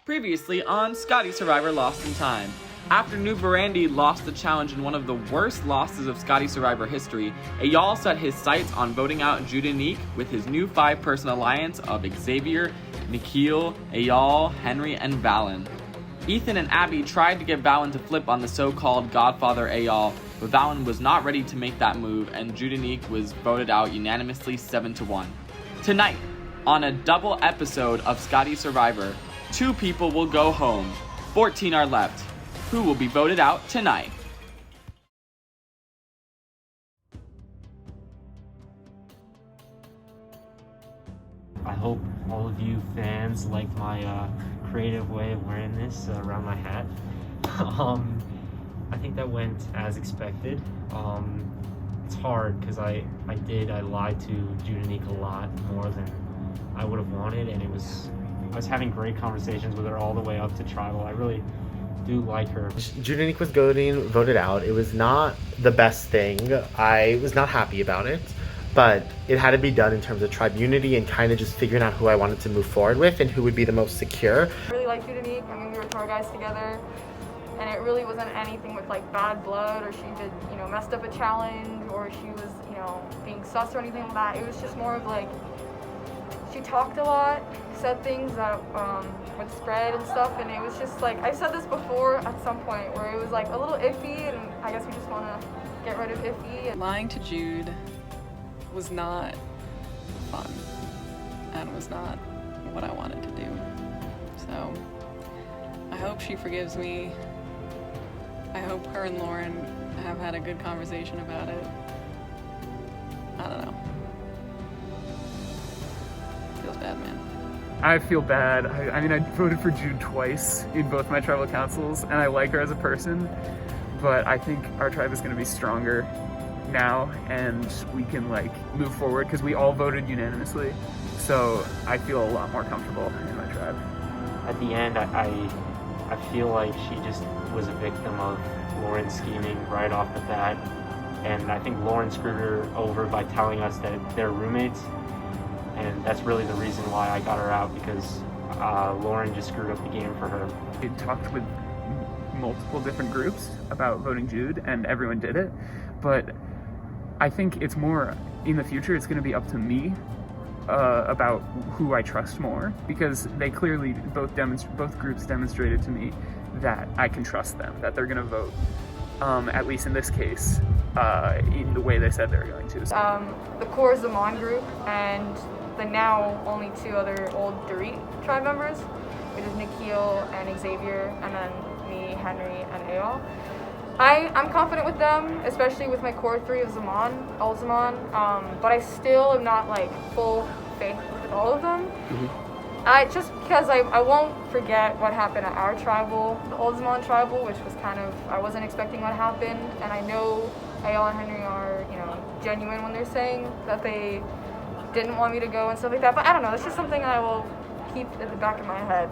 Previously on Scotty Survivor Lost in Time. After New Verandi lost the challenge in one of the worst losses of Scotty Survivor history, Eyal set his sights on voting out Judanique with his new 5-person alliance of Xavier, Nikhil, Eyal, Henry, and Valen. Ethan and Abby tried to get Valen to flip on the so-called Godfather Eyal, but Valen was not ready to make that move, and Judanique was voted out unanimously 7-1. Tonight, on a double episode of Scotty Survivor, 2 people will go home. 14 are left. Who will be voted out tonight? I hope all of you fans like my creative way of wearing this around my hat. I think that went as expected. It's hard because I lied to Judanique a lot more than I would have wanted, and I was having great conversations with her all the way up to tribal. I really do like her. Judanique was voted out. It was not the best thing. I was not happy about it, but it had to be done in terms of tribe unity and kind of just figuring out who I wanted to move forward with and who would be the most secure. I really like Judanique. I mean, we were tour guys together, and it really wasn't anything with like bad blood or she did, messed up a challenge or she was, being sus or anything like that. It was just more of like, she talked a lot, said things that would spread and stuff, and it was just like, I said this before at some point where it was like a little iffy, and I guess we just want to get rid of iffy. Lying to Jude was not fun and was not what I wanted to do. So I hope she forgives me. I hope her and Lauren have had a good conversation about it. I don't know. Feels bad, man. I feel bad. I mean, I voted for Jude twice in both my tribal councils, and I like her as a person, but I think our tribe is going to be stronger now, and we can move forward because we all voted unanimously. So I feel a lot more comfortable in my tribe. At the end, I feel like she just was a victim of Lauren scheming right off the bat, and I think Lauren screwed her over by telling us that they're roommates. And that's really the reason why I got her out, because Lauren just screwed up the game for her. We talked with multiple different groups about voting Jude, and everyone did it. But I think it's more, in the future, it's going to be up to me about who I trust more, because they clearly, both groups demonstrated to me that I can trust them, that they're going to vote, at least in this case, in the way they said they were going to. The core Zaman group and the now only 2 other old Dorit tribe members, which is Nikhil and Xavier, and then me, Henry, and Eyal. I'm confident with them, especially with my core 3 of Zaman, all Zaman, but I still am not full faith with all of them. Mm-hmm. Just because I won't forget what happened at our tribal, the old Zaman tribal, which was I wasn't expecting what happened, and I know Eyal and Henry are, genuine when they're saying that they didn't want me to go and stuff like that, but I don't know, it's just something I will keep at the back of my head.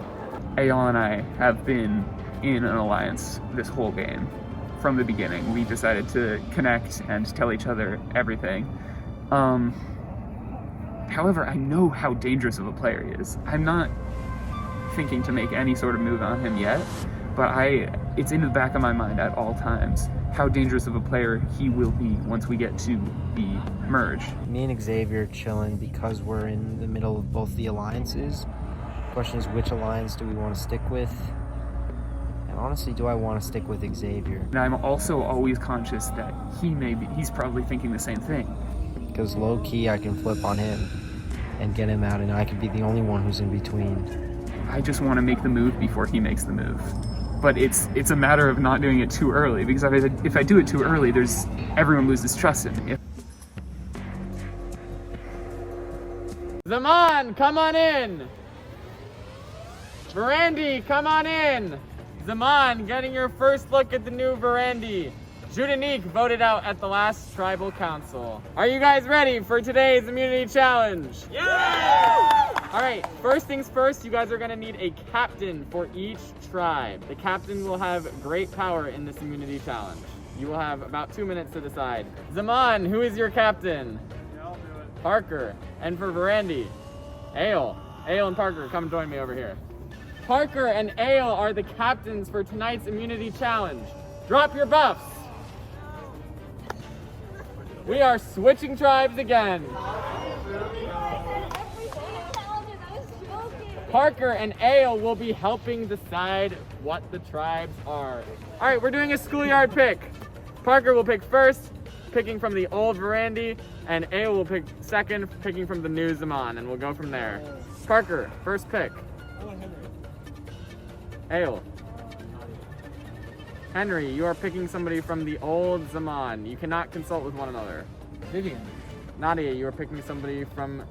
Eyal and I have been in an alliance this whole game. From the beginning, we decided to connect and tell each other everything. However, I know how dangerous of a player he is. I'm not thinking to make any sort of move on him yet, but it's in the back of my mind at all times how dangerous of a player he will be once we get to the merge. Me and Xavier chilling because we're in the middle of both the alliances. The question is, which alliance do we want to stick with? And honestly, do I want to stick with Xavier? And I'm also always conscious that he's probably thinking the same thing. Because low-key, I can flip on him and get him out, and I could be the only one who's in between. I just want to make the move before he makes the move. But it's a matter of not doing it too early, because if I do it too early, everyone loses trust in me. Zaman, come on in! Verandi, come on in! Zaman, getting your first look at the new Verandi. Judanique voted out at the last tribal council. Are you guys ready for today's immunity challenge? Yeah! All right, first things first, you guys are gonna need a captain for each tribe. The captain will have great power in this immunity challenge. You will have about 2 minutes to decide. Zaman, who is your captain? Yeah, I'll do it. Parker. And for Verandi, Ale and Parker, come join me over here. Parker and Ale are the captains for tonight's immunity challenge. Drop your buffs. We are switching tribes again. Parker and Ale will be helping decide what the tribes are. All right, we're doing a schoolyard pick. Parker will pick first, picking from the old Verandi, and Ale will pick second, picking from the new Zaman, and we'll go from there. Parker, first pick. Ale. Henry, you are picking somebody from the old Zaman. You cannot consult with one another. Vivian. Nadia, you are picking somebody from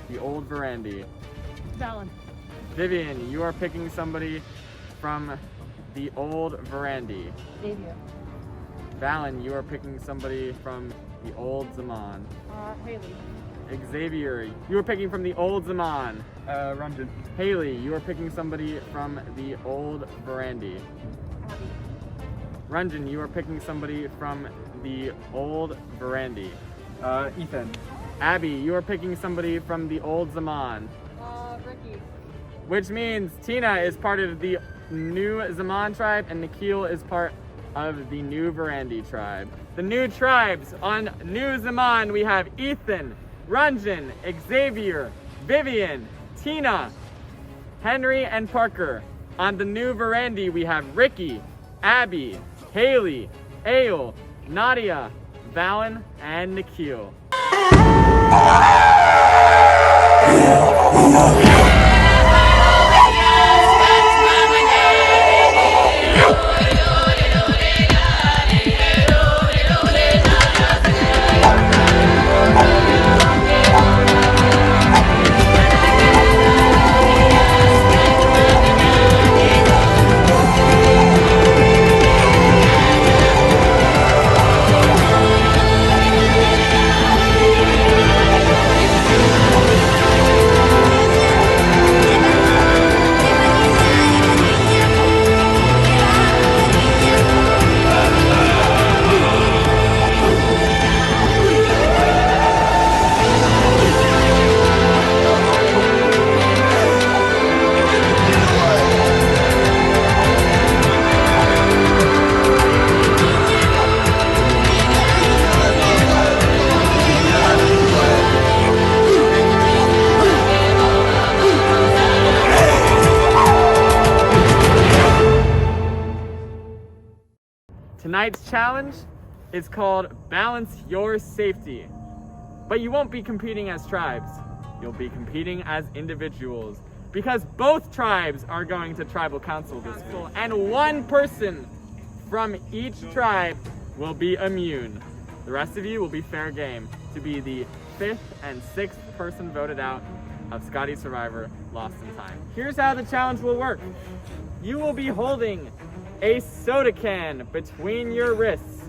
the old Verandi. Valen. Vivian, you are picking somebody from the old Verandi. Xavier. Valen, you are picking somebody from the old Zaman. Haley. Xavier, you are picking from the old Zaman. Ranjan. Haley, you are picking somebody from the old Verandi. Ranjan, you are picking somebody from the old Verandi. Ethan. Abby, you are picking somebody from the old Zaman. Ricky. Which means Tina is part of the new Zaman tribe and Nikhil is part of the new Verandi tribe. The new tribes on new Zaman, we have Ethan, Ranjan, Xavier, Vivian, Tina, Henry, and Parker. On the new Verandi, we have Ricky, Abby, Haley, Ale, Nadia, Valen, and Nikhil. Tonight's challenge is called Balance Your Safety. But you won't be competing as tribes. You'll be competing as individuals because both tribes are going to tribal council this week. And one person from each tribe will be immune. The rest of you will be fair game to be the 5th and 6th person voted out of Scotty Survivor Lost in Time. Here's how the challenge will work. You will be holding a soda can between your wrists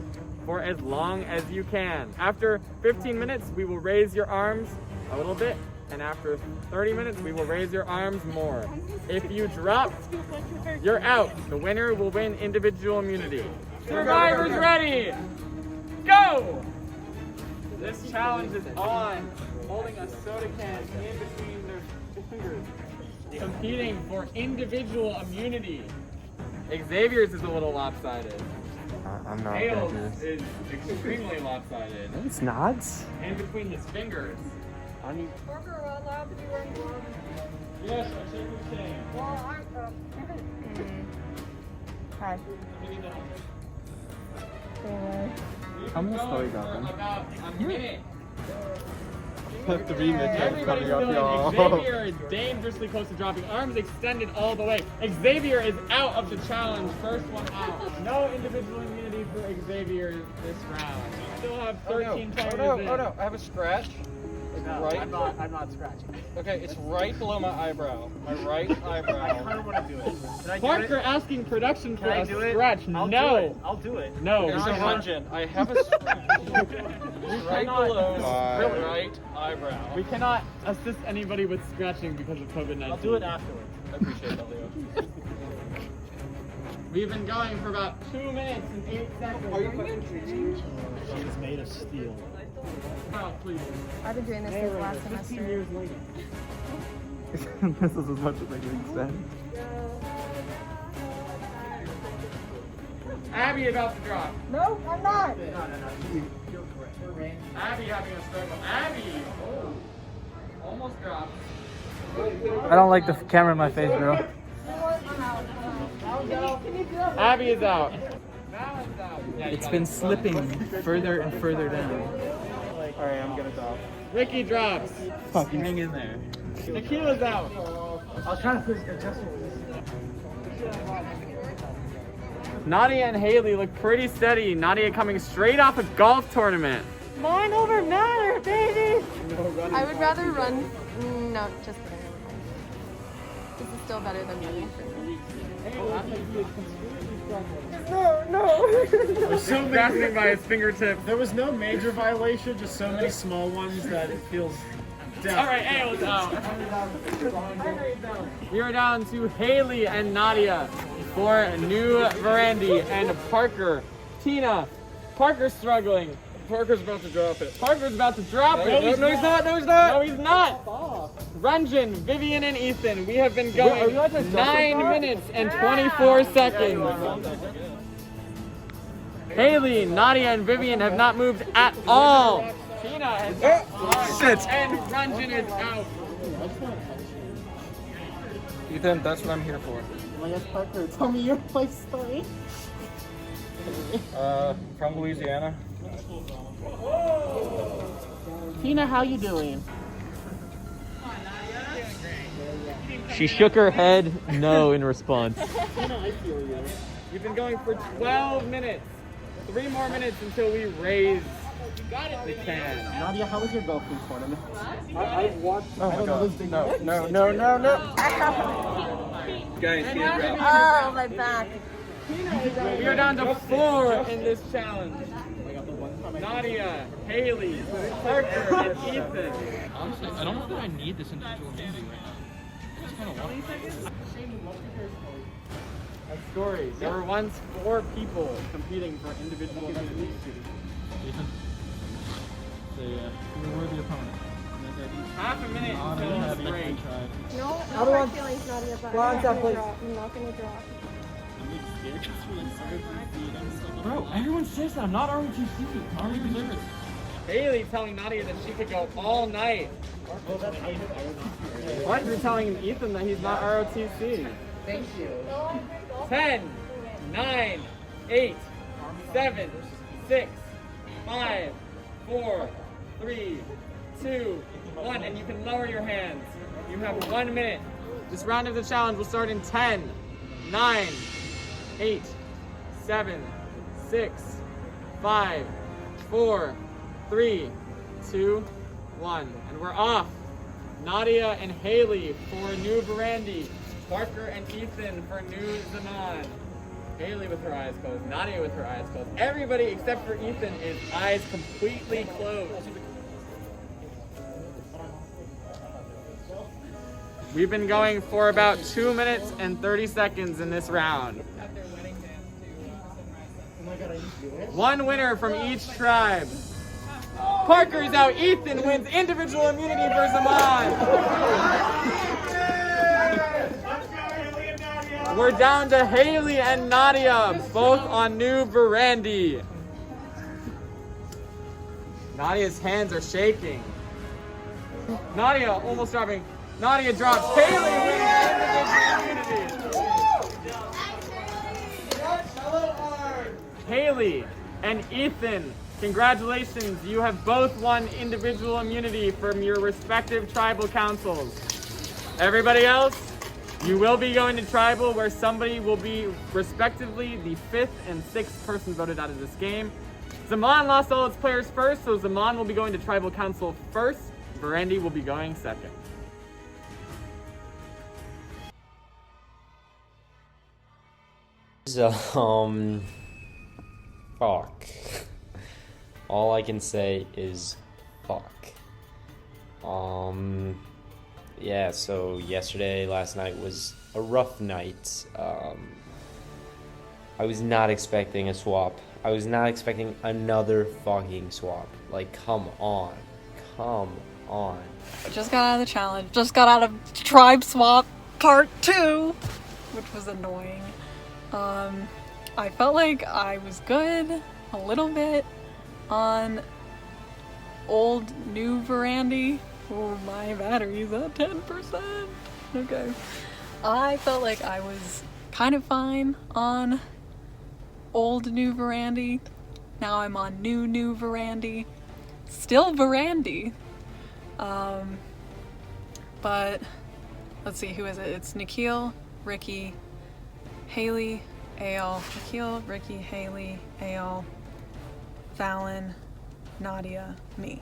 for as long as you can. After 15 minutes, we will raise your arms a little bit, and after 30 minutes, we will raise your arms more. If you drop, you're out. The winner will win individual immunity. Survivors ready? Go! This challenge is on. Holding a soda can in between their fingers. Competing for individual immunity. Xavier's is a little lopsided. I'm not Hale's gonna do this. is extremely lopsided. No, it's not. In between his fingers. Parker, are allowed to be wearing gloves? Yes, I think we can. Well, Hi. How many stories are there? About a minute. The rematch coming up, Everybody's y'all. doing. Xavier is dangerously close to dropping. Arms extended all the way. Xavier is out of the challenge. First one out. No individual immunity for Xavier this round. We still have 13 players in. I have a scratch. It's right. I'm not scratching. Okay, it's right below my eyebrow. My right eyebrow. I kind of want to do it. Can I do Parker it? asking production for Can I a do it? scratch. I'll No. do it. I'll do it. No. There's we a cannot. Ranjan. I have a scratch. right below my right eyebrow. We cannot assist anybody with scratching because of COVID-19. I'll do it afterwards. I appreciate that, Leo. We've been going for about 2 minutes and 8 seconds. She's made of steel. Oh, please. I've been doing this since last 15 semester. years later. This is as much as I can extend. Abby about to drop. No, I'm not. Abby having a struggle. Abby! Oh, almost dropped. I don't like the camera in my face, bro. Abby is out. Valen's out. Yeah, It's been slipping further and further down. Alright, I'm gonna drop. Ricky drops. Fuck, you hang in there. Nikhil's out. I was trying to adjust it. Nadia and Haley look pretty steady. Nadia coming straight off a golf tournament. Mind over matter, baby. I would rather run. No, just kidding. This is still better than running for me. So grasping by his fingertips. There was no major violation, just so many small ones that it feels death. All right, Hale's out. We are down to Haley and Nadia for New Verandi and Parker. Tina. Parker's struggling. Parker's about to drop it. Parker's about to drop it. No, he's not. No, he's not. No, he's not. Ranjan, Vivian, and Ethan. We have been going 9 minutes and 24 seconds. Haley, Nadia, and Vivian have not moved at all. Tina has Shit. and Ranjan is out. Ethan, that's what I'm here for. Oh my gosh, Parker, tell me your life story. From Louisiana. Tina, how you doing? She shook her head no in response. Tina, I feel you. We've been going for 12 minutes. 3 more minutes until we raise the can. Nadia, how was your golfing tournament? I've watched. Oh my god. No. Guys, can't drop. Oh, my back. We are down to 4 in this challenge. Nadia, Haley, Parker, and Ethan. Honestly, I don't know that I need this individual immunity right now. I just kind of want it. A story. There were once 4 people competing for individual immunity. Ethan. You're a worthy opponent. Half a minute until the break. No hard feelings, Nadia, but I'm not gonna drop. I'm not gonna drop. Bro, everyone says that I'm not ROTC. I already deserve it. Haley telling Nadia that she could go all night. Parker telling Ethan that he's not ROTC. Thank you. 10, 9, 8, 7, 6, 5, 4, 3, 2, 1, and you can lower your hands. You have 1 minute. This round of the challenge will start in 10, 9, 8, 7, 6, 5, 4, 3, 2, 1. And we're off. Nadia and Haley for New Verandi. Parker and Ethan for New Zaman. Haley with her eyes closed. Nadia with her eyes closed. Everybody except for Ethan is eyes completely closed. We've been going for about 2 minutes and 30 seconds in this round. 1 winner from each tribe. Parker is out. Ethan wins individual immunity for Zaman. We're down to Haley and Nadia, both on New Verandi. Nadia's hands are shaking. Nadia almost dropping. Nadia drops. Haley wins individual immunity. Haley and Ethan, congratulations. You have both won individual immunity from your respective tribal councils. Everybody else, you will be going to tribal where somebody will be respectively the 5th and 6th person voted out of this game. Zaman lost all its players first, so Zaman will be going to tribal council first. Verandi will be going second. Fuck. All I can say is fuck. Yeah, so last night was a rough night. I was not expecting a swap. I was not expecting another fucking swap. Like, come on. Just got out of the challenge. Just got out of Tribe Swap Part 2, which was annoying. I felt like I was good a little bit on old new Verandy. Oh, my battery's at 10%. Okay. I felt like I was kind of fine on old new Verandy. Now I'm on new Verandy. Still Verandy. But let's see, who is it? It's Nikhil, Ricky, Haley, Ayal. Nikhil, Ricky, Haley, Ayal, Fallon, Nadia, me.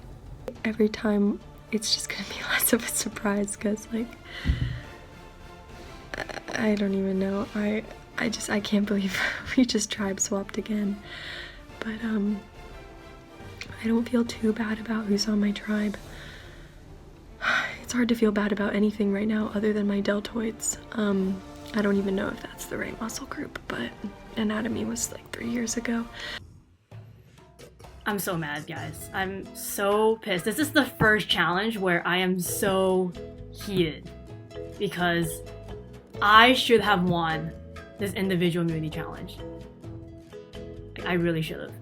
Every time it's just gonna be less of a surprise because, like, I don't even know. I can't believe we just tribe swapped again. But I don't feel too bad about who's on my tribe. It's hard to feel bad about anything right now other than my deltoids. I don't even know if that's the right muscle group, but anatomy was like 3 years ago. I'm so mad, guys. I'm so pissed. This is the first challenge where I am so heated because I should have won this individual immunity challenge. I really should have.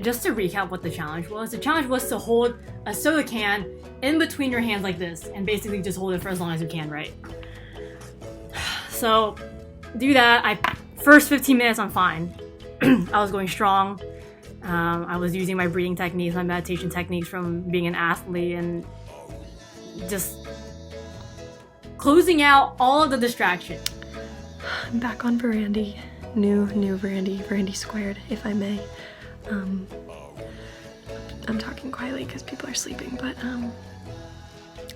Just to recap what the challenge was to hold a soda can in between your hands like this and basically just hold it for as long as you can, right? So, do that. First 15 minutes, I'm fine. I was going strong. I was using my breathing techniques, my meditation techniques from being an athlete, and just closing out all of the distraction. I'm back on Verandy. New Verandy. Verandy squared, if I may. I'm talking quietly because people are sleeping, but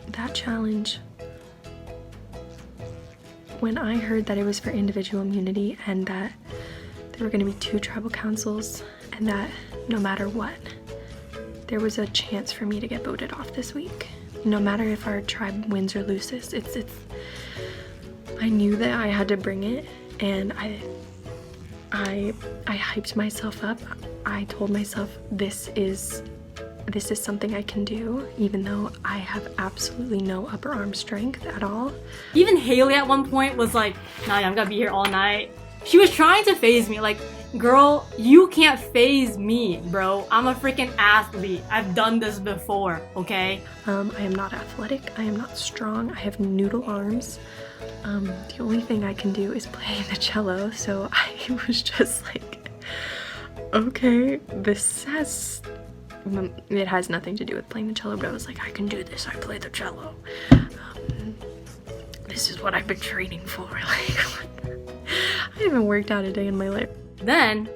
that challenge, when I heard that it was for individual immunity and that there were going to be 2 tribal councils and that no matter what, there was a chance for me to get voted off this week. No matter if our tribe wins or loses, I knew that I had to bring it, and I hyped myself up. I told myself this is something I can do, even though I have absolutely no upper arm strength at all. Even Haley at one point was like, Nadia, I'm gonna be here all night. She was trying to phase me, like, girl, you can't phase me, bro. I'm a freaking athlete. I've done this before, okay? I am not athletic. I am not strong. I have noodle arms. The only thing I can do is play the cello, so I was just like, okay, it has nothing to do with playing the cello, but I was like, I can do this. I play the cello. This is what I've been training for. Like, I haven't worked out a day in my life. Then,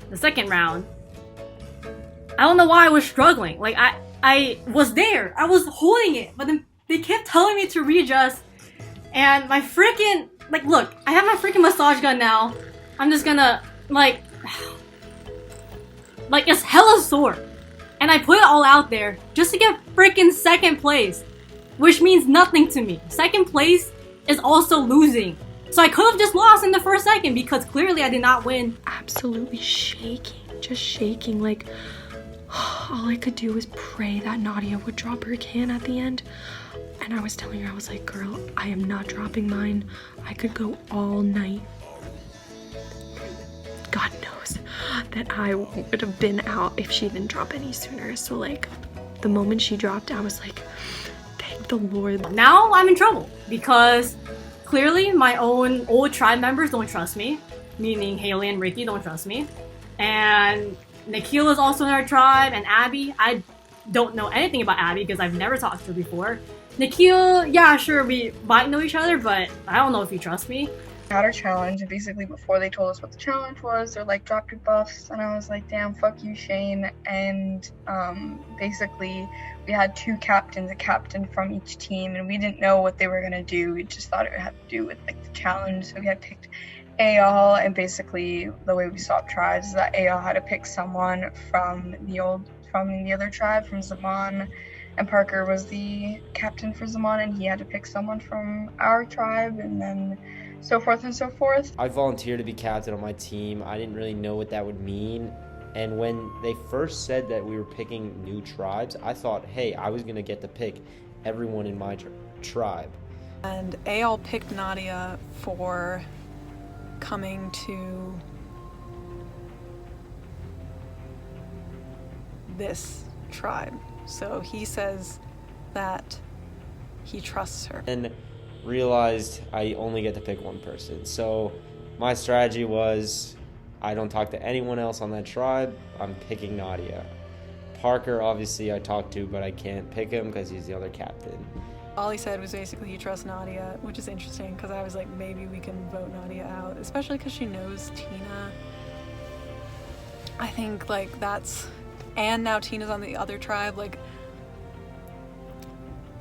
the second round, I don't know why I was struggling. Like, I was there. I was holding it, but then they kept telling me to readjust. And my freaking, like, look, I have my freaking massage gun now. I'm just gonna, like, it's hella sore. And I put it all out there just to get freaking second place, which means nothing to me. Second place is also losing. So I could have just lost in the first second because clearly I did not win. Absolutely shaking, just shaking. Like, all I could do was pray that Nadia would drop her can at the end. And I was telling her, I was like, girl, I am not dropping mine. I could go all night. God knows that I would have been out if she didn't drop any sooner. So, like, the moment she dropped, I was like, thank the Lord. Now I'm in trouble because clearly my own old tribe members don't trust me, meaning Haley and Ricky don't trust me. And Nikhil is also in our tribe, and Abby, I don't know anything about Abby because I've never talked to her before. Nikhil, yeah, sure, we might know each other, but I don't know if you trust me. Had our challenge, and basically before they told us what the challenge was, they're like, drop your buffs, and I was like, damn, fuck you, Shane. And basically we had 2 captains, a captain from each team, and we didn't know what they were gonna do. We just thought it had to do with like the challenge, so we had picked Ayal, and basically the way we swapped tribes is that Ayal had to pick someone from the other tribe, from Zaman, and Parker was the captain for Zaman, and he had to pick someone from our tribe, and then so forth and so forth. I volunteered to be captain on my team. I didn't really know what that would mean. And when they first said that we were picking new tribes, I thought, hey, I was going to get to pick everyone in my tribe. And Ayal picked Nadia for coming to this tribe. So he says that he trusts her. And realized I only get to pick one person. So my strategy was I don't talk to anyone else on that tribe. I'm picking Nadia. Parker, obviously, I talked to, but I can't pick him because he's the other captain. All he said was basically he trusts Nadia, which is interesting because I was like, maybe we can vote Nadia out, especially because she knows Tina. I think like that's, and now Tina's on the other tribe, like,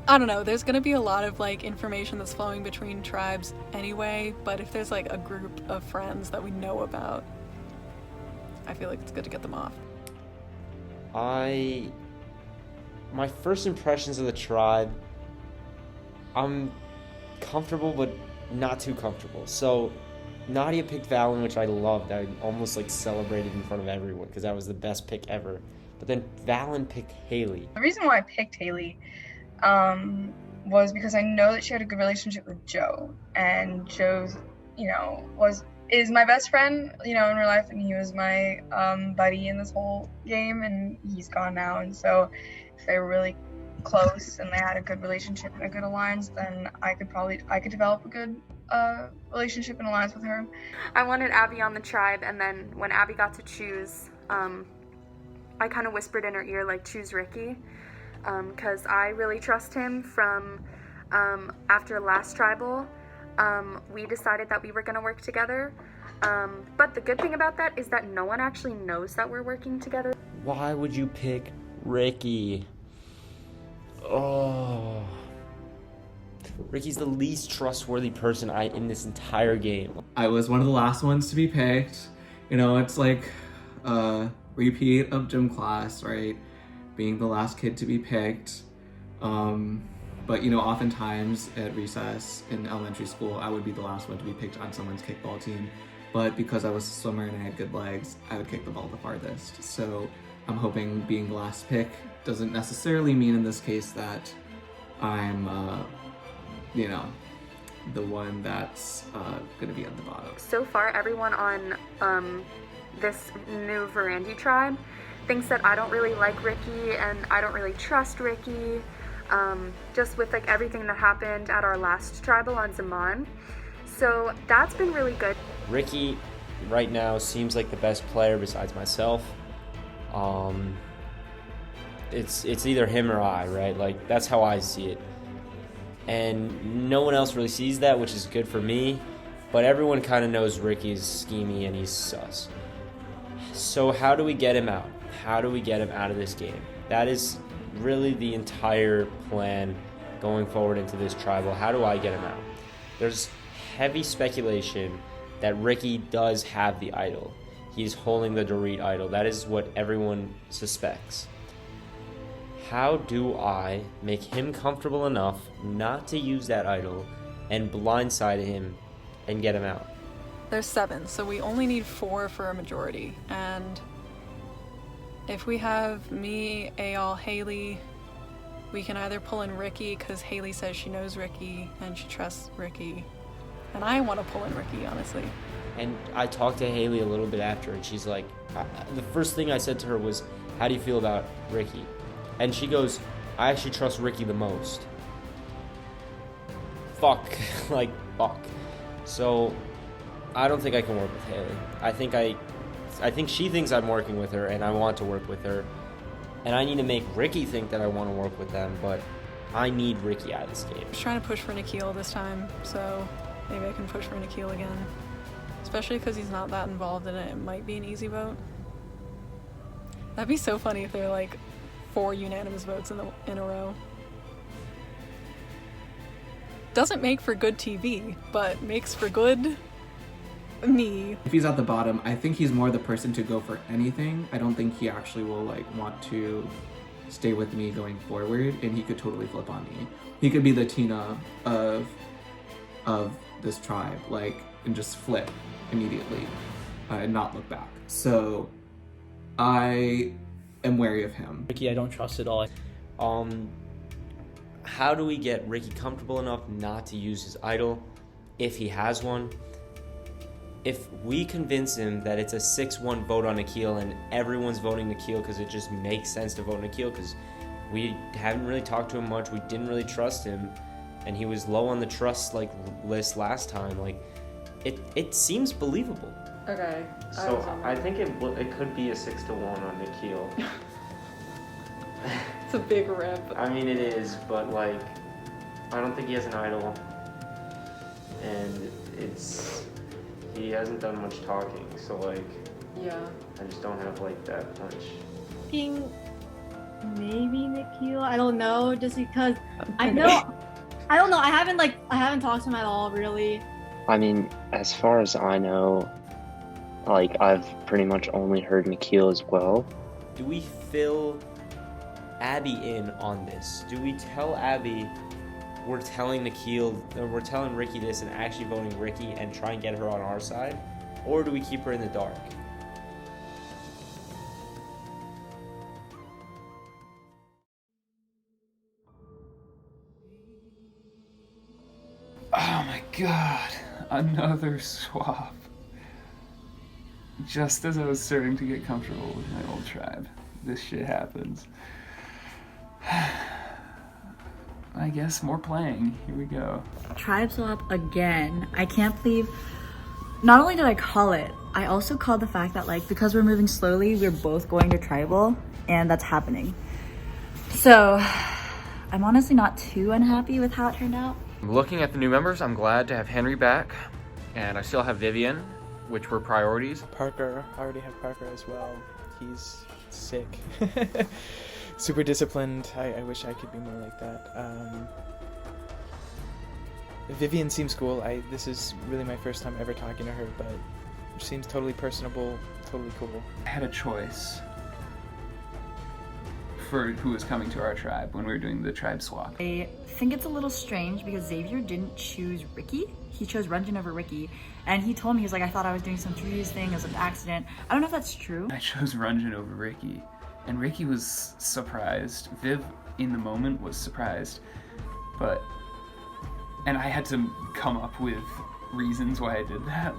I don't know, there's gonna be a lot of like information that's flowing between tribes anyway, but if there's like a group of friends that we know about, I feel like it's good to get them off. My first impressions of the tribe, I'm comfortable but not too comfortable. So Nadia picked Valen, which I loved. I almost like celebrated in front of everyone because that was the best pick ever. But then Valen picked Haley. The reason why I picked Haley was because I know that she had a good relationship with Joe, and Joe's, is my best friend, in real life, and he was my buddy in this whole game, and he's gone now. And so if they were really close and they had a good relationship and a good alliance, then I could develop a good relationship and alliance with her. I wanted Abby on the tribe, and then when Abby got to choose, I kind of whispered in her ear, like, choose Ricky, because I really trust him from after last tribal. We decided that we were going to work together, but the good thing about that is that no one actually knows that we're working together. Why would you pick Ricky? Oh, Ricky's the least trustworthy person in this entire game. I was one of the last ones to be picked. It's like a repeat of gym class, right? Being the last kid to be picked. But oftentimes at recess in elementary school, I would be the last one to be picked on someone's kickball team. But because I was a swimmer and I had good legs, I would kick the ball the farthest. So I'm hoping being the last pick doesn't necessarily mean in this case that I'm, the one that's gonna be at the bottom. So far, everyone on this new Verandi tribe thinks that I don't really like Ricky and I don't really trust Ricky. Just with like everything that happened at our last tribal on Zaman. So that's been really good. Ricky right now seems like the best player besides myself. It's either him or I, right? Like that's how I see it. And no one else really sees that, which is good for me. But everyone kind of knows Ricky's schemey and he's sus. So how do we get him out? How do we get him out of this game? That is really the entire plan going forward into this tribal. How do I get him out? There's heavy speculation that Ricky does have the idol. He's holding the Dorit idol. That is what everyone suspects. How do I make him comfortable enough not to use that idol and blindside him and get him out? There's 7, so we only need 4 for a majority. And if we have me, Ayal, Haley, we can either pull in Ricky because Haley says she knows Ricky and she trusts Ricky. And I want to pull in Ricky, honestly. And I talked to Haley a little bit after, and she's like, the first thing I said to her was, how do you feel about Ricky? And she goes, I actually trust Ricky the most. Fuck. Like, fuck. So, I don't think I can work with Haley. I think she thinks I'm working with her, and I want to work with her. And I need to make Ricky think that I want to work with them, but I need Ricky out of this game. I was trying to push for Nikhil this time, so maybe I can push for Nikhil again. Especially because he's not that involved in it. It might be an easy vote. That'd be so funny if there were like 4 unanimous votes in a row. Doesn't make for good TV, but makes for good me. If he's at the bottom, I think he's more the person to go for anything. I don't think he actually will want to stay with me going forward, and he could totally flip on me. He could be the Tina of this tribe, and just flip immediately and not look back. So I am wary of him. Ricky, I don't trust at all. How do we get Ricky comfortable enough not to use his idol if he has one? if we convince him that it's a 6-1 vote on Nikhil and everyone's voting Nikhil because it just makes sense to vote Nikhil because we haven't really talked to him much, we didn't really trust him, and he was low on the trust list last time, it seems believable. Okay. So I think it could be a 6-1 on Nikhil. It's a big rip. I mean, it is, but I don't think he has an idol, and he hasn't done much talking, so yeah, I just don't have that much. Thinking maybe Nikhil. I don't know, just because I don't know. I haven't talked to him at all, really. I mean, as far as I know, I've pretty much only heard Nikhil as well. Do we fill Abby in on this? Do we tell Abby we're telling Ricky this and actually voting Ricky and try and get her on our side? Or do we keep her in the dark? Oh my god, another swap. Just as I was starting to get comfortable with my old tribe, this shit happens. I guess more playing. Here we go. Tribe swap again. I can't believe, not only did I call it, I also called the fact that because we're moving slowly, we're both going to tribal, and that's happening. So I'm honestly not too unhappy with how it turned out. Looking at the new members, I'm glad to have Henry back, and I still have Vivian, which were priorities. Parker, I already have Parker as well. He's sick. Super disciplined. I wish I could be more like that. Vivian seems cool. This is really my first time ever talking to her, but she seems totally personable, totally cool. I had a choice for who was coming to our tribe when we were doing the tribe swap. I think it's a little strange because Xavier didn't choose Ricky. He chose Ranjan over Ricky, and he told me, he was like, I thought I was doing some trees thing, it was an accident. I don't know if that's true. I chose Ranjan over Ricky, and Ricky was surprised. Viv, in the moment, was surprised, and I had to come up with reasons why I did that.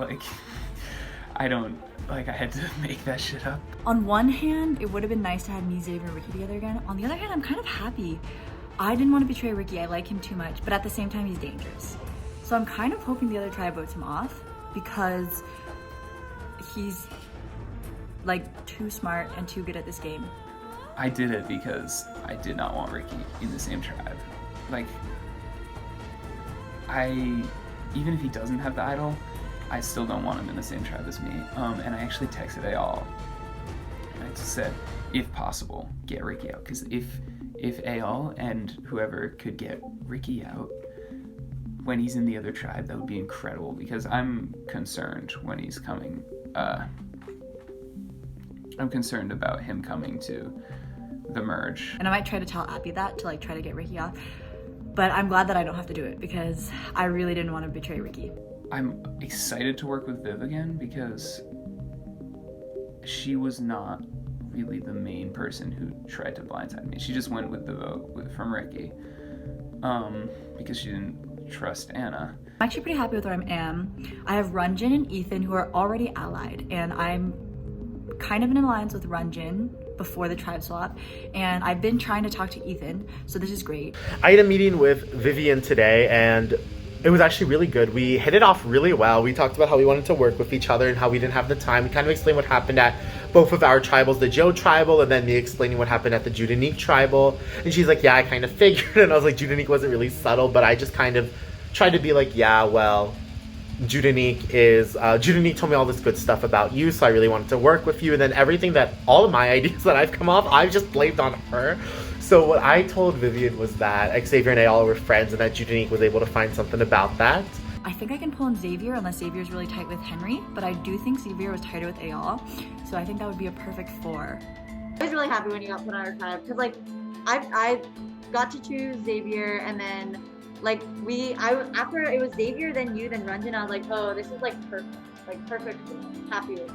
I had to make that shit up. On one hand, it would have been nice to have me, Xavier, and Ricky together again. On the other hand, I'm kind of happy. I didn't want to betray Ricky. I like him too much, but at the same time, he's dangerous. So I'm kind of hoping the other tribe votes him off because he's too smart and too good at this game. I did it because I did not want Ricky in the same tribe. Even if he doesn't have the idol, I still don't want him in the same tribe as me. And I actually texted Ayal, and I just said, if possible, get Ricky out. Because if Ayal and whoever could get Ricky out when he's in the other tribe, that would be incredible. Because I'm concerned when he's coming. I'm concerned about him coming to the merge. And I might try to tell Abby that to try to get Ricky off. But I'm glad that I don't have to do it because I really didn't want to betray Ricky. I'm excited to work with Viv again because she was not really the main person who tried to blindside me. She just went with the vote from Ricky because she didn't trust Anna. I'm actually pretty happy with where I am. I have Ranjan and Ethan who are already allied, and I'm kind of in alliance with Ranjan before the tribe swap, and I've been trying to talk to Ethan, so this is great. I had a meeting with Vivian today, and it was actually really good. We hit it off really well. We talked about how we wanted to work with each other and how we didn't have the time. We kind of explained what happened at both of our tribals, the Joe tribal, and then me explaining what happened at the Judanique tribal. And she's like, yeah, I kind of figured. And I was like, Judanique wasn't really subtle, but I just kind of tried to be like, yeah, well, Judanique told me all this good stuff about you, so I really wanted to work with you. And then all of my ideas that I've come off, I've just blamed on her. So what I told Vivian was that Xavier and Ayala were friends and that Judanique was able to find something about that. I think I can pull in Xavier unless Xavier's really tight with Henry, but I do think Xavier was tighter with Ayala, so I think that would be a perfect 4. I was really happy when you got put on our tribe because I got to choose Xavier, and then after it was Xavier, then you, then Ranjan, I was like, oh, this is perfect, perfect, happy with it.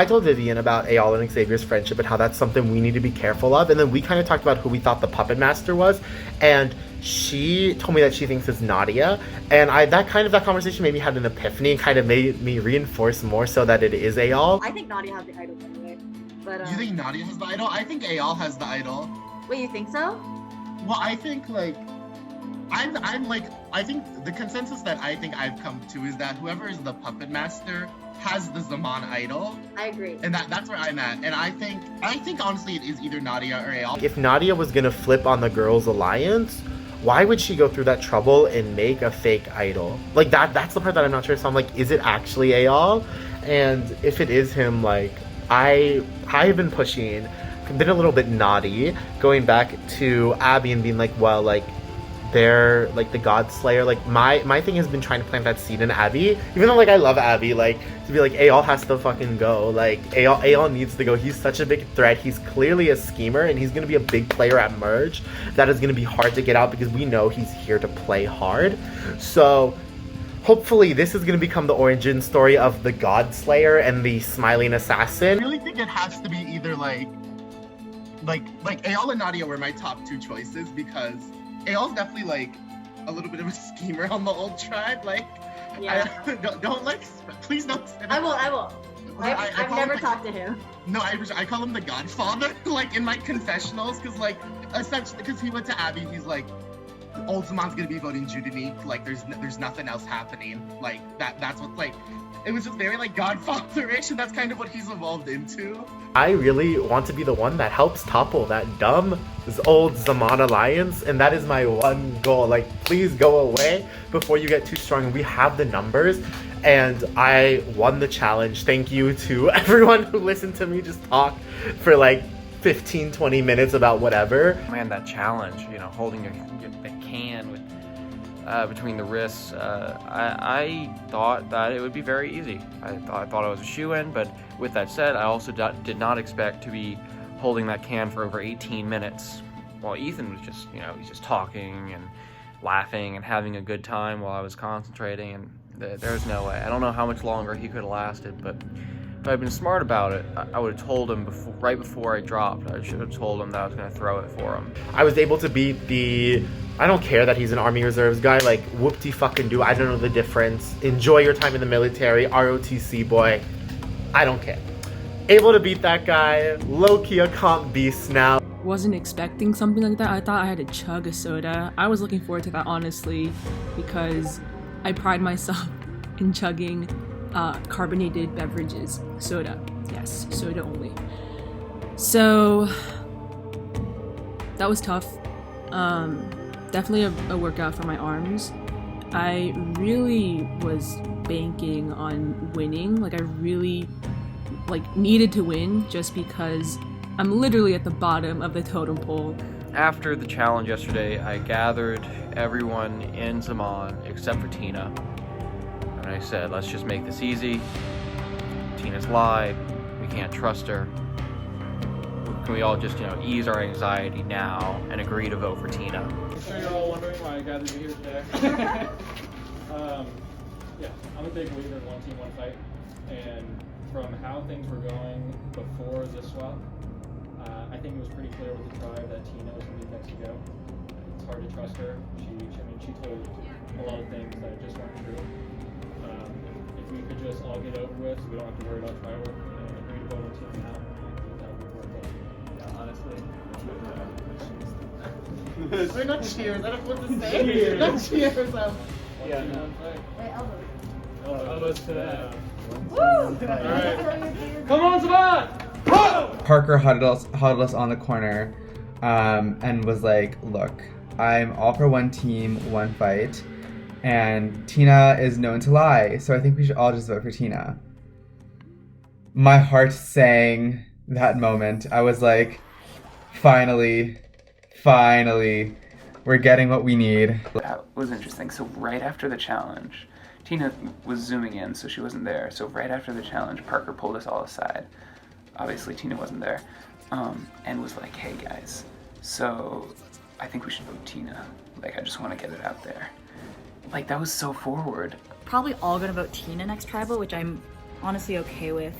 I told Vivian about Ayala and Xavier's friendship and how that's something we need to be careful of. And then we kind of talked about who we thought the puppet master was. And she told me that she thinks it's Nadia. And that conversation made me have an epiphany and kind of made me reinforce more so that it is Ayala. I think Nadia has the idol anyway. But You think Nadia has the idol? I think Ayala has the idol. Wait, you think so? Well, I think I think the consensus that I think I've come to is that whoever is the puppet master has the Zaman idol. I agree. And that's where I'm at. And I think honestly it is either Nadia or Ayala. If Nadia was gonna flip on the Girls Alliance, why would she go through that trouble and make a fake idol? Like that's the part that I'm not sure. So I'm like, is it actually Ayala? And if it is him, like I've been pushing, been a little bit naughty, going back to Abby and being like, well, like they're like the God Slayer. Like my thing has been trying to plant that seed in Abby, even though like I love Abby, like to be like Ayala has to fucking go. Like Ayala needs to go. He's such a big threat. He's clearly a schemer, and he's gonna be a big player at Merge. That is gonna be hard to get out because we know he's here to play hard. So hopefully this is gonna become the origin story of the God Slayer and the smiling assassin. I really think it has to be either like Ayala and Nadia were my top two choices because Ayala's definitely like a little bit of a schemer on the old tribe. Like, yeah. don't like, please don't. I won't. I've never talked to him. No, I call him the Godfather, like in my confessionals, because like essentially because he went to Abby, he's like, old Zaman's gonna be voting Judanique. Like, there's nothing else happening. Like that's what like. It was just very like Godfather-ish, and that's kind of what he's evolved into. I really want to be the one that helps topple that dumb old Zaman alliance, and that is my one goal. Like, please go away before you get too strong. We have the numbers, and I won the challenge. Thank you to everyone who listened to me just talk for like 15-20 minutes about whatever. Man, that challenge, holding a can with between the wrists, I thought that it would be very easy. I thought I was a shoo-in, but with that said, I also did not expect to be holding that can for over 18 minutes while Ethan was just, he's just talking and laughing and having a good time while I was concentrating, and there's no way. I don't know how much longer he could have lasted, but if I'd been smart about it, I would have told him right before I dropped. I should have told him that I was going to throw it for him. I was able to beat I don't care that he's an Army Reserves guy, like, whoop-de-fucking-do, I don't know the difference. Enjoy your time in the military, ROTC boy. I don't care. Able to beat that guy, low-key a comp beast now. Wasn't expecting something like that. I thought I had to chug a soda. I was looking forward to that, honestly, because I pride myself in chugging carbonated beverages. Soda. Yes, soda only. So, that was tough. Definitely a workout for my arms. I really was banking on winning. Like, I really needed to win just because I'm literally at the bottom of the totem pole. After the challenge yesterday, I gathered everyone in Zaman except for Tina. And I said, let's just make this easy. Tina's lied. We can't trust her. Can we all just, ease our anxiety now and agree to vote for Tina? I'm sure you're all wondering why I gathered you here today. Yeah, I'm a big believer in one team, one fight. And from how things were going before this swap, I think it was pretty clear with the tribe that Tina was going to be next to go. It's hard to trust her. She told a lot of things that just weren't true. If we could just all get over with, so we don't have to worry about trial work and agree to vote on team now, that would work well. Yeah, honestly. We're not cheers. I don't know what to say. Cheers. Not cheers. Yeah, no. Elbows to that. Woo! Alright. Come on, Zaman! Parker huddled us on the corner and was like, look, I'm all for one team, one fight, and Tina is known to lie, so I think we should all just vote for Tina. My heart sang that moment. I was like, finally, we're getting what we need. That was interesting. So right after the challenge, Tina was zooming in, so she wasn't there. So right after the challenge, Parker pulled us all aside. Obviously, Tina wasn't there, and was like, hey guys, so I think we should vote Tina. Like, I just want to get it out there. Like, that was so forward. Probably all gonna vote Tina next tribal, which I'm honestly okay with.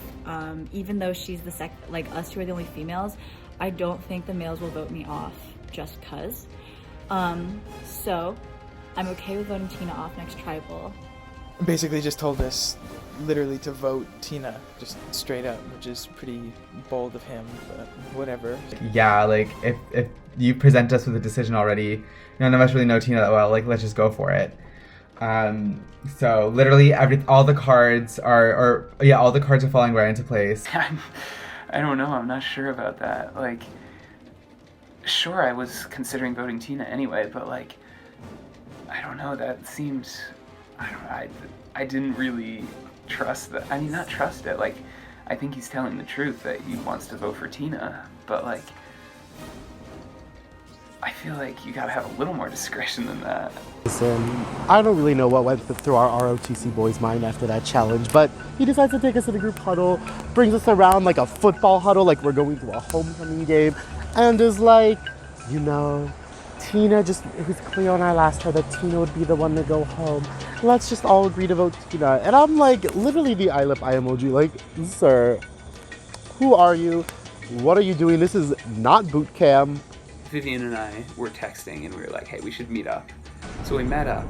Even though she's like us two are the only females, I don't think the males will vote me off just cause. So I'm okay with voting Tina off next tribal. Basically just told us literally to vote Tina, just straight up, which is pretty bold of him, but whatever. Yeah, like if you present us with a decision already, none of us really know Tina that well, like let's just go for it. So literally all the cards are falling right into place. I don't know, I'm not sure about that. Like, sure, I was considering voting Tina anyway, but like, I don't know, that seemed, I didn't really trust that. I mean, not trust it, like, I think he's telling the truth that he wants to vote for Tina, but like, I feel like you gotta have a little more discretion than that. Listen, I don't really know what went through our ROTC boy's mind after that challenge, but he decides to take us to the group huddle, brings us around like a football huddle, like we're going to a homecoming game, and is like, you know, Tina it was clear on our last try that Tina would be the one to go home. Let's just all agree to vote Tina. And I'm like, literally the eye lip eye emoji, like, sir, who are you? What are you doing? This is not boot camp. Vivian and I were texting and we were like, hey, we should meet up. So we met up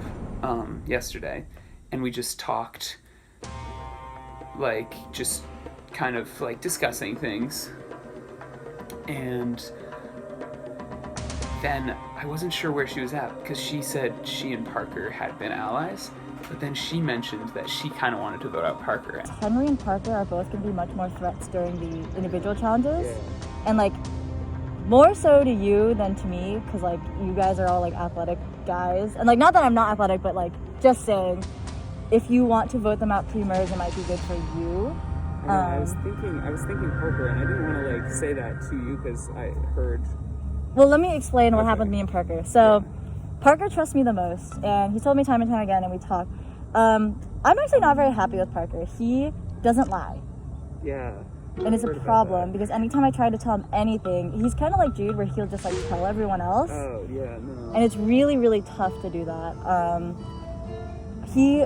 yesterday and we just talked, like, just kind of like discussing things. And then I wasn't sure where she was at because she said she and Parker had been allies, but then she mentioned that she kind of wanted to vote out Parker. Henry and Parker are both going to be much more threats during the individual challenges. Yeah. And like, more so to you than to me, because like you guys are all like athletic guys, and like not that I'm not athletic, but like just saying, if you want to vote them out pre-merge, it might be good for you. I was thinking Parker, and I didn't want to like say that to you because I heard. Well, let me explain what happened to me and Parker. So, Parker trusts me the most, and he told me time and time again, and we talk. I'm actually not very happy with Parker. He doesn't lie. Yeah. And it's a problem because anytime I try to tell him anything, he's kind of like Jude where he'll just like tell everyone else. Oh, yeah, no. And it's really, really tough to do that. He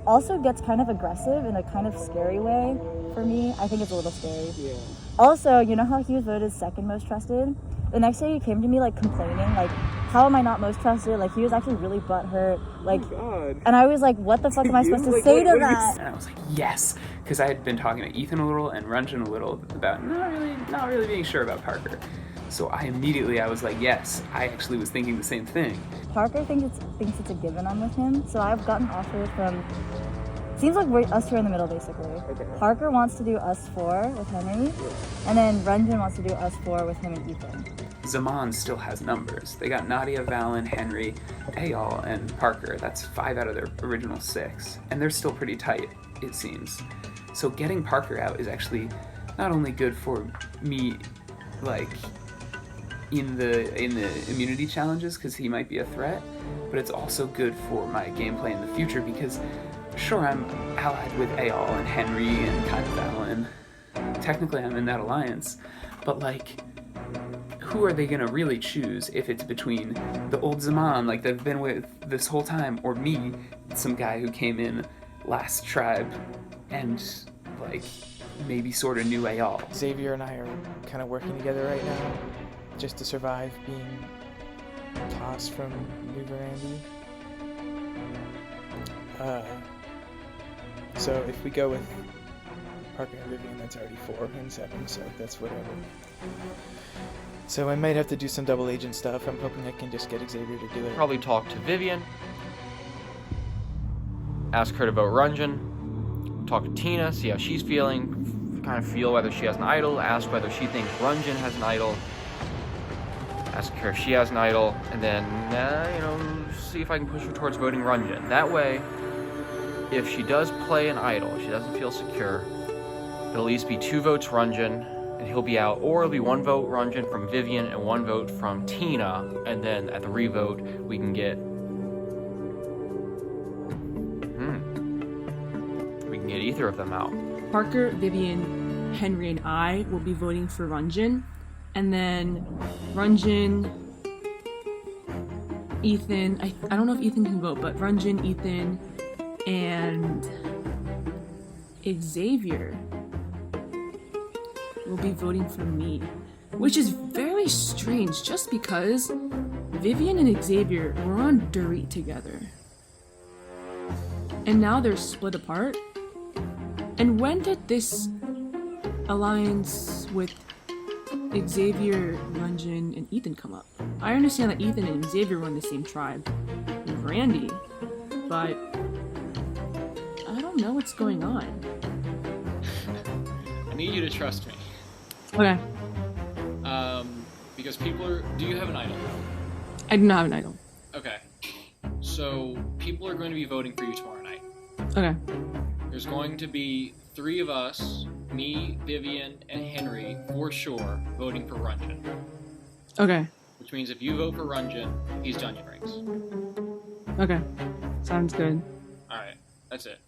also gets kind of aggressive in a kind of scary way for me. I think it's a little scary. Yeah. Also, you know how he was voted second most trusted? The next day he came to me like complaining, like, how am I not most trusted? Like, he was actually really butthurt. Like, oh, God. And I was like, what the fuck am I supposed to say to that? And I was like, yes, because I had been talking to Ethan a little and Ranjan a little about not really being sure about Parker. So I was like, yes, I actually was thinking the same thing. Parker thinks it's a given I'm with him, so I've gotten offered from, seems like we're us two are in the middle basically. Okay. Parker wants to do us four with Henry, and then Ranjan wants to do us four with him and Ethan. Zaman still has numbers. They got Nadia, Valen, Henry, Ayal, and Parker. That's 5 out of their original 6. And they're still pretty tight, it seems. So getting Parker out is actually not only good for me, like, in the immunity challenges, because he might be a threat, but it's also good for my gameplay in the future, because sure, I'm allied with Ayal and Henry and kind of Valen. Technically, I'm in that alliance, but like, who are they gonna really choose if it's between the old Zaman, like they've been with this whole time, or me, some guy who came in last tribe and like maybe sort of knew Ayal? Xavier and I are kind of working together right now just to survive being tossed from New Verandi. So if we go with Parker and Vivian, that's already 4 and 7, so that's whatever. So I might have to do some double agent stuff. I'm hoping I can just get Xavier to do it. Probably talk to Vivian, ask her to vote Ranjan, talk to Tina, see how she's feeling, kind of feel whether she has an idol, ask whether she thinks Ranjan has an idol, ask her if she has an idol, and then, see if I can push her towards voting Ranjan. That way, if she does play an idol, she doesn't feel secure, it'll at least be 2 votes Ranjan, and he'll be out, or it'll be 1 vote Ranjan from Vivian and 1 vote from Tina, and then at the revote, we can get either of them out. Parker, Vivian, Henry, and I will be voting for Ranjan, and then Ranjan, Ethan, I don't know if Ethan can vote, but Ranjan, Ethan, and Xavier will be voting for me, which is very strange just because Vivian and Xavier were on Dorit together. And now they're split apart. And when did this alliance with Xavier, Runjin, and Ethan come up? I understand that Ethan and Xavier were in the same tribe with Randy, but I don't know what's going on. I need you to trust me. Okay. Because people are... Do you have an idol? I do not have an idol. Okay. So, people are going to be voting for you tomorrow night. Okay. There's going to be 3 of us, me, Vivian, and Henry, for sure, voting for Runjin. Okay. Which means if you vote for Runjin, he's Dungeon Rings. Okay. Sounds good. Alright, that's it.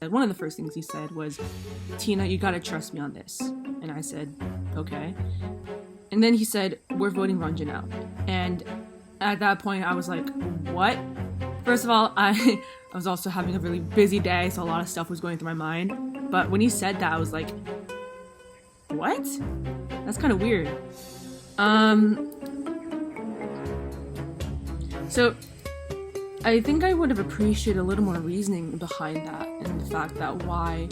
One of the first things he said was, Tina, you gotta trust me on this. And I said, okay. And then he said, we're voting Runjin out. And at that point, I was like, what? First of all, I was also having a really busy day, so a lot of stuff was going through my mind. But when he said that, I was like, what? That's kind of weird. So I think I would have appreciated a little more reasoning behind that and the fact that why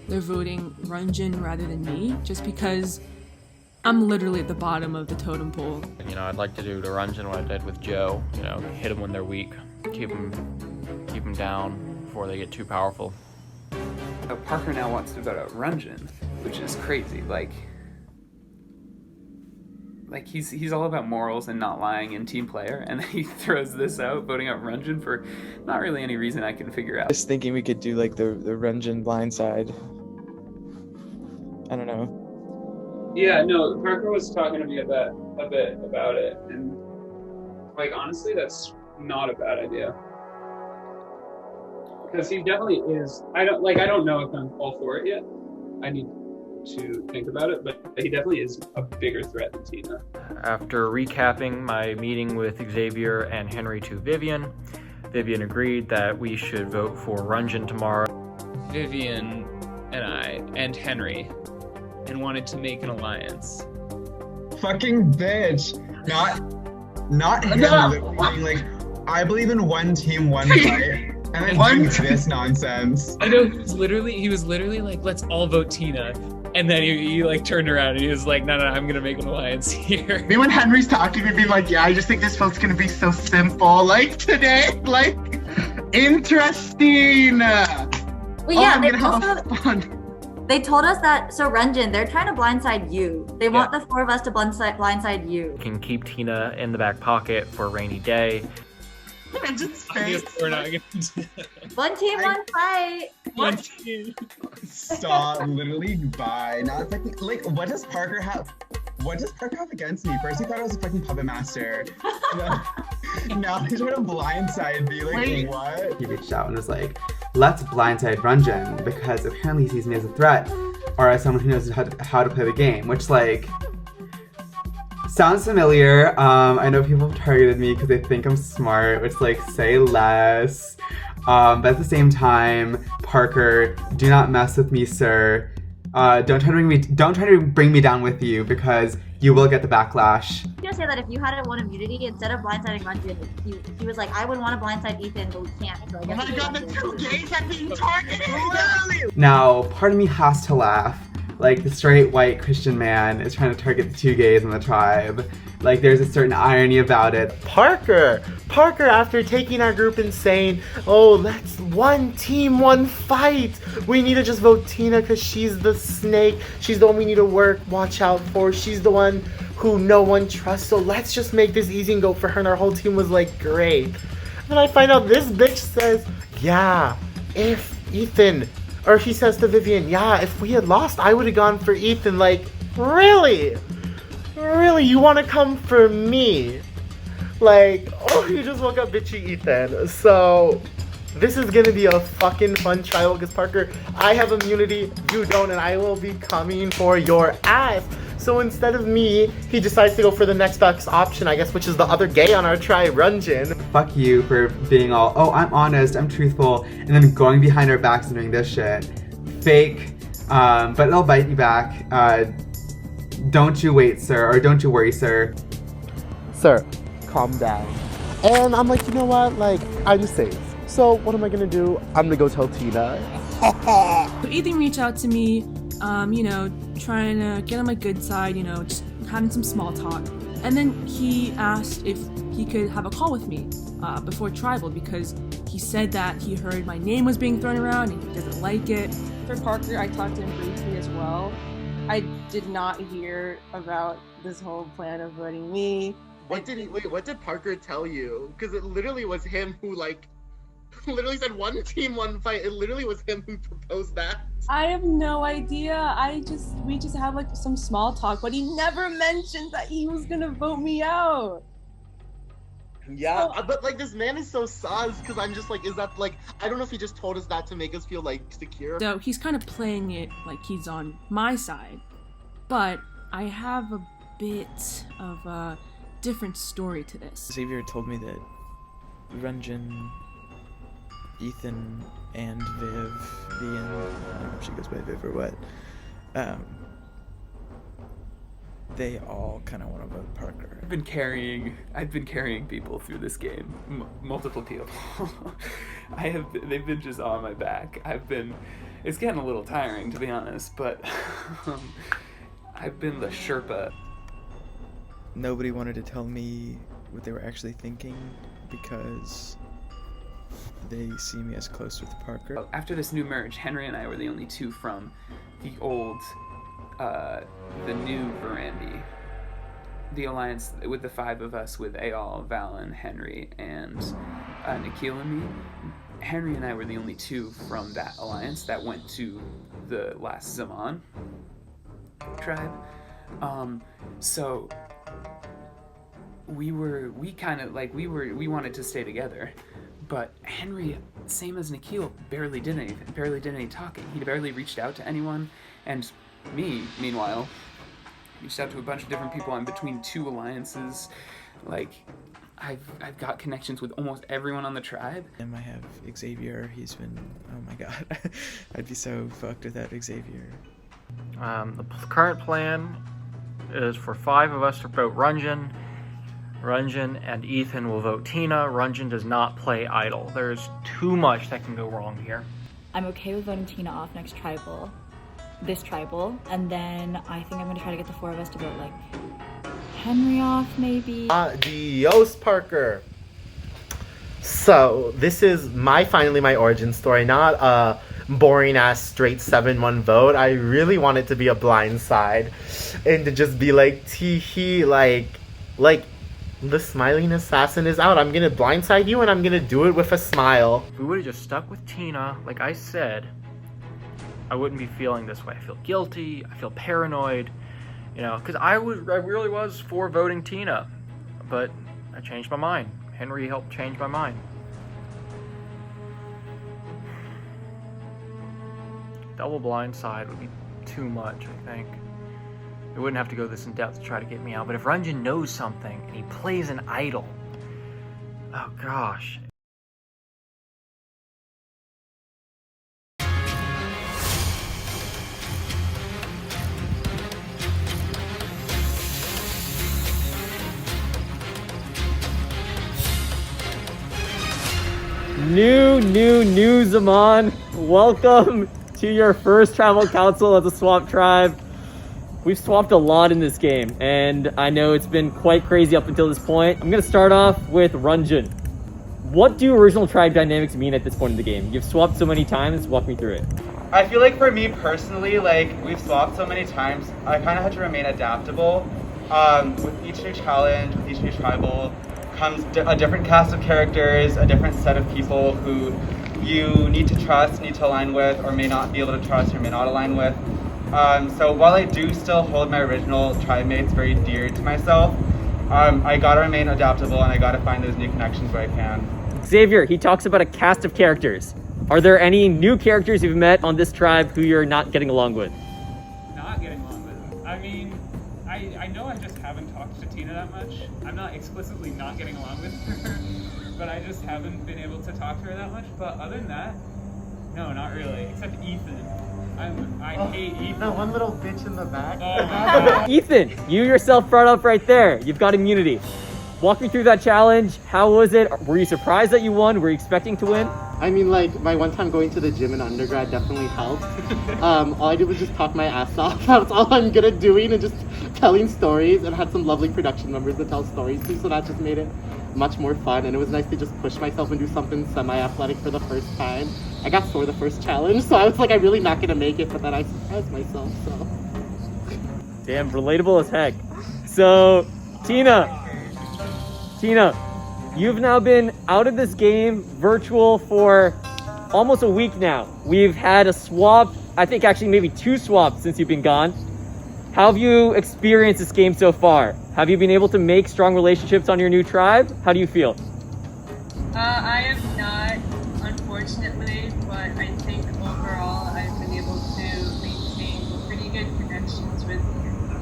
they're voting Runjin rather than me, just because I'm literally at the bottom of the totem pole. You know, I'd like to do to Runjin what I did with Joe. You know, hit them when they're weak, keep them down before they get too powerful. Parker now wants to vote out Runjin, which is crazy. Like he's all about morals and not lying and team player, and then he throws this out, voting out Runjin for not really any reason I can figure out. I was thinking we could do like the Runjin blindside. I don't know. Yeah, no, Parker was talking to me a bit about it, and like honestly, that's not a bad idea. Because he definitely is. I don't know if I'm all for it yet. I need to think about it, but he definitely is a bigger threat than Tina. After recapping my meeting with Xavier and Henry to Vivian, Vivian agreed that we should vote for Runjin tomorrow. Vivian and I and Henry and wanted to make an alliance. Fucking bitch. Not him being like, I believe in one team, one fight. And then doing this nonsense. I know, he was literally like, let's all vote Tina. And then he like turned around and he was like, no, I'm gonna make an alliance here. Me when Henry's talking, we'd be like, yeah, I just think this vote's gonna be so simple. Like today, like, interesting. Well, yeah, they told us that, so Runjin, they're trying to blindside you. They want the 4 of us to blindside you. Can keep Tina in the back pocket for a rainy day. We're not gonna One team, one fight. One team. Stop, literally, bye. Not fucking, like, what does Parker have against me? First he thought I was a fucking puppet master. Now he's trying to blindside me, like, what? He reached out and was like, let's blindside Runjin, because apparently he sees me as a threat, or as someone who knows how to play the game, which, like, sounds familiar. I know people have targeted me because they think I'm smart, which, like, say less. But at the same time, Parker, do not mess with me, sir. Don't try to bring me down with you, because you will get the backlash. I'm gonna say that if you had won immunity, instead of blindsiding Runjin, he was like, I would want to blindside Ethan, but we can't. So I guess oh my god, the 2 gays are being targeted! Now, part of me has to laugh. Like, the straight white Christian man is trying to target the 2 gays in the tribe. Like, there's a certain irony about it. Parker, after taking our group and saying, oh, let's one team, one fight. We need to just vote Tina because she's the snake. She's the one we need to watch out for. She's the one who no one trusts. So let's just make this easy and go for her. And our whole team was like, great. Then I find out this bitch says, yeah, if Ethan... Or he says to Vivian, yeah, if we had lost, I would have gone for Ethan. Like, really? Really? You want to come for me? Like, oh, you just woke up bitchy Ethan. So, this is going to be a fucking fun trial because, Parker, I have immunity, you don't, and I will be coming for your ass. So instead of me, he decides to go for the next best option, I guess, which is the other gay on our tribe, Runjin. Fuck you for being all, oh, I'm honest, I'm truthful, and then going behind our backs and doing this shit. fake, but it'll bite you back. Don't you wait, sir, or don't you worry, sir. Sir, calm down. And I'm like, you know what? Like, I'm safe. So what am I gonna do? I'm gonna go tell Tina. So Ethan reached out to me, you know, trying to get on my good side, you know, just having some small talk. And then he asked if he could have a call with me before Tribal, because he said that he heard my name was being thrown around and he doesn't like it. For Parker, I talked to him briefly as well. I did not hear about this whole plan of voting me. What did Parker tell you? Because it literally was him who literally said one team, one fight. It literally was him who proposed that. I have no idea. We just had like some small talk, but he never mentioned that he was gonna vote me out. Yeah, but like this man is so sus, because I'm just like, is that like, I don't know if he just told us that to make us feel like secure. So he's kind of playing it like he's on my side, but I have a bit of a different story to this. Xavier told me that Ranjan, Ethan, and Viv, I don't know if she goes by Viv or what, they all kind of want to vote Parker. I've been carrying people through this game, multiple people. They've been just on my back. It's getting a little tiring, to be honest, but I've been the Sherpa. Nobody wanted to tell me what they were actually thinking because they see me as close with Parker. After this new merge, Henry and I were the only two from the old, the new Verandi. The alliance with the five of us, with Eyal, Valen, Henry, and Nikhil and me. Henry and I were the only two from that alliance that went to the last Zaman tribe. So we wanted to stay together, but Henry, same as Nikhil, barely did any talking. He barely reached out to anyone, and me, meanwhile, reached out to a bunch of different people. I'm between two alliances. Like, I've got connections with almost everyone on the tribe. And I have Xavier. He's been, oh my god, I'd be so fucked without Xavier. The current plan is for 5 of us to vote Ranjan. Ranjan and Ethan will vote Tina. Ranjan does not play idol. There's too much that can go wrong here. I'm okay with voting Tina off next tribal, this tribal, and then I think I'm gonna try to get the 4 of us to vote like Henry off, maybe. Adios, Parker. So this is finally my origin story, not a boring ass straight 7-1 vote. I really want it to be a blind side and to just be like, tee like the smiling assassin is out. I'm gonna blindside you and I'm gonna do it with a smile. If we would have just stuck with Tina, like I said, I wouldn't be feeling this way. I feel guilty, I feel paranoid, you know, because I really was for voting Tina, but I changed my mind. Henry helped change my mind. Double blindside would be too much, I think. It wouldn't have to go this in depth to try to get me out, but if Ranjan knows something and he plays an idol, oh gosh. New Zaman. Welcome to your first tribal council as a swamp tribe. We've swapped a lot in this game, and I know it's been quite crazy up until this point. I'm gonna start off with Ranjan. What do original tribe dynamics mean at this point in the game? You've swapped so many times, walk me through it. I feel like for me personally, like we've swapped so many times, I kind of had to remain adaptable. With each new challenge, with each new tribal, comes a different cast of characters, a different set of people who you need to trust, need to align with, or may not be able to trust or may not align with. So while I do still hold my original tribe mates very dear to myself, I gotta remain adaptable and I gotta find those new connections where I can. Xavier, he talks about a cast of characters. Are there any new characters you've met on this tribe who you're not getting along with? Not getting along with? I mean, I know I just haven't talked to Tina that much. I'm not explicitly not getting along with her, but I just haven't been able to talk to her that much. But other than that, no, not really, except Ethan. I hate Ethan. The one little bitch in the back. Ethan, you yourself brought up right there. You've got immunity. Walk me through that challenge. How was it? Were you surprised that you won? Were you expecting to win? I mean, like, my one time going to the gym in undergrad definitely helped. All I did was just talk my ass off. That's all I'm good at doing, and just telling stories, and had some lovely production members to tell stories to, so that just made it much more fun. And it was nice to just push myself and do something semi-athletic for the first time. I got sore the first challenge, so I was like, I'm really not gonna make it, but then I surprised myself, so. Damn, relatable as heck. So, Tina, you've now been out of this game virtual for almost a week now. We've had a swap, I think actually maybe 2 swaps since you've been gone. How have you experienced this game so far? Have you been able to make strong relationships on your new tribe? How do you feel? I am not, unfortunately, but I think overall I've been able to maintain pretty good connections with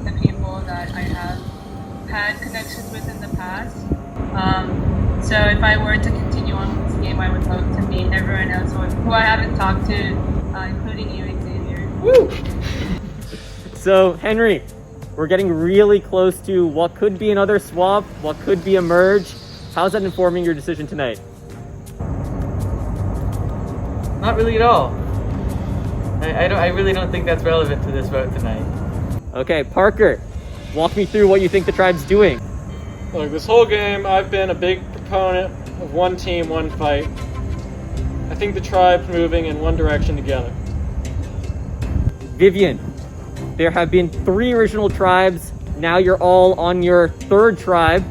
the people that I have had connections with in the past. So if I were to continue on with this game, I would hope to meet everyone else who I haven't talked to, including you, Xavier. Woo! So, Henry, we're getting really close to what could be another swap, what could be a merge. How's that informing your decision tonight? Not really at all. I really don't think that's relevant to this vote tonight. Okay, Parker, walk me through what you think the tribe's doing. Look, this whole game, I've been a big proponent of one team, one fight. I think the tribe's moving in one direction together. Vivian, there have been 3 original tribes. Now you're all on your 3rd tribe.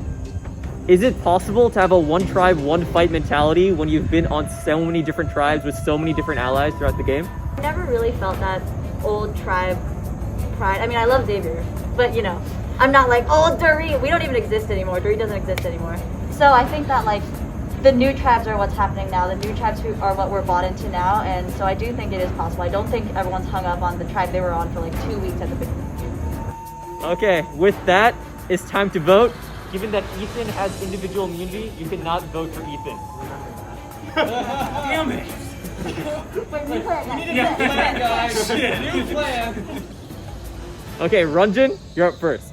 Is it possible to have a one tribe, one fight mentality when you've been on so many different tribes with so many different allies throughout the game? I never really felt that old tribe pride. I mean, I love Xavier, but you know, I'm not like, oh, Dory, we don't even exist anymore. Dory doesn't exist anymore. So I think that like the new tribes are what's happening now. The new tribes are what we're bought into now. And so I do think it is possible. I don't think everyone's hung up on the tribe they were on for like 2 weeks at the beginning. Okay, with that, it's time to vote. Given that Ethan has individual immunity, you cannot vote for Ethan. Damn it! Wait, new plan. New plan, guys. Shit, new plan. Okay, Ranjan, you're up first.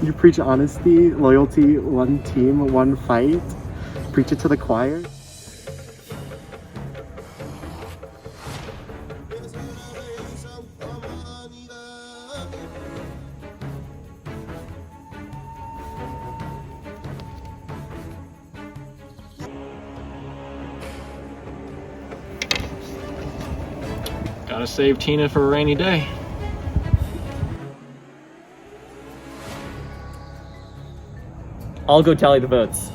You preach honesty, loyalty, one team, one fight. Preach it to the choir. Gotta save Tina for a rainy day. I'll go tally the votes.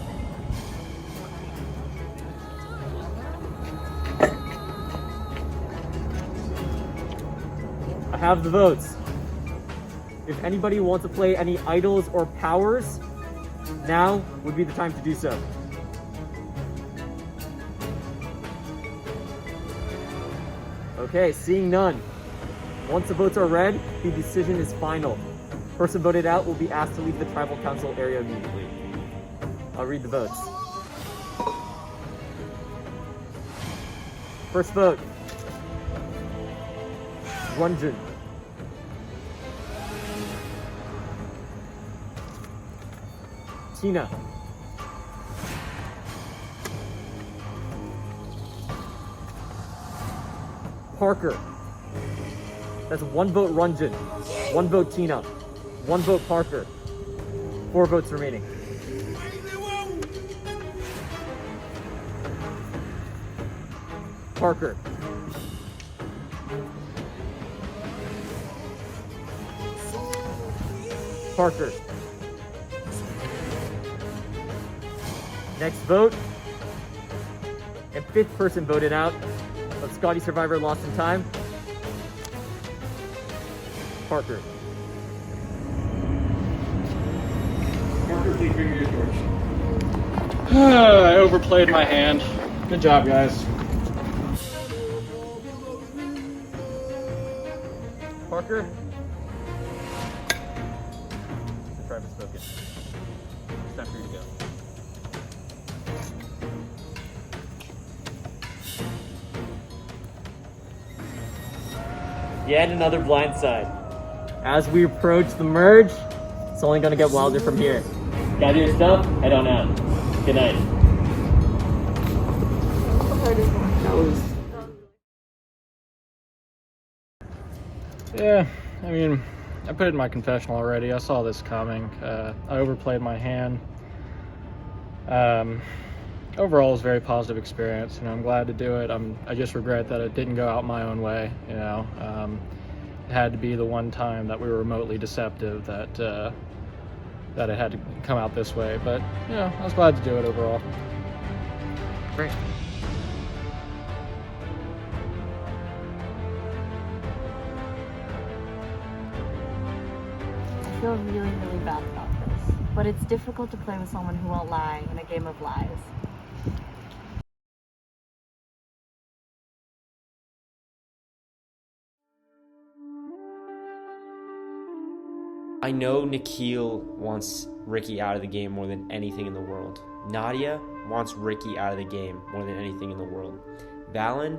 I have the votes. If anybody wants to play any idols or powers, now would be the time to do so. Okay, seeing none. Once the votes are read, the decision is final. Person voted out will be asked to leave the tribal council area immediately. I'll read the votes. First vote. Ranjan. Tina. Parker. That's 1 vote Ranjan, 1 vote Tina, 1 vote Parker, 4 votes remaining. Parker. Parker. Next vote. And 5th person voted out of Scotty Survivor Lost in Time. Parker. Parker, please bring me your torch. I overplayed my hand. Good job, guys. Parker. The tribe is spoken. It's time for you to go. Yet another blind side. As we approach the merge, it's only gonna get wilder from here. Gather your stuff, head on out. Good night. Yeah, I mean, I put it in my confessional already. I saw this coming. I overplayed my hand. Overall, it was a very positive experience. You know, I'm glad to do it. I just regret that it didn't go out my own way. You know, it had to be the one time that we were remotely deceptive that that it had to come out this way. But you know, I was glad to do it overall. Great. I feel really, really bad about this. But it's difficult to play with someone who won't lie in a game of lies. I know Nikhil wants Ricky out of the game more than anything in the world. Nadia wants Ricky out of the game more than anything in the world. Valen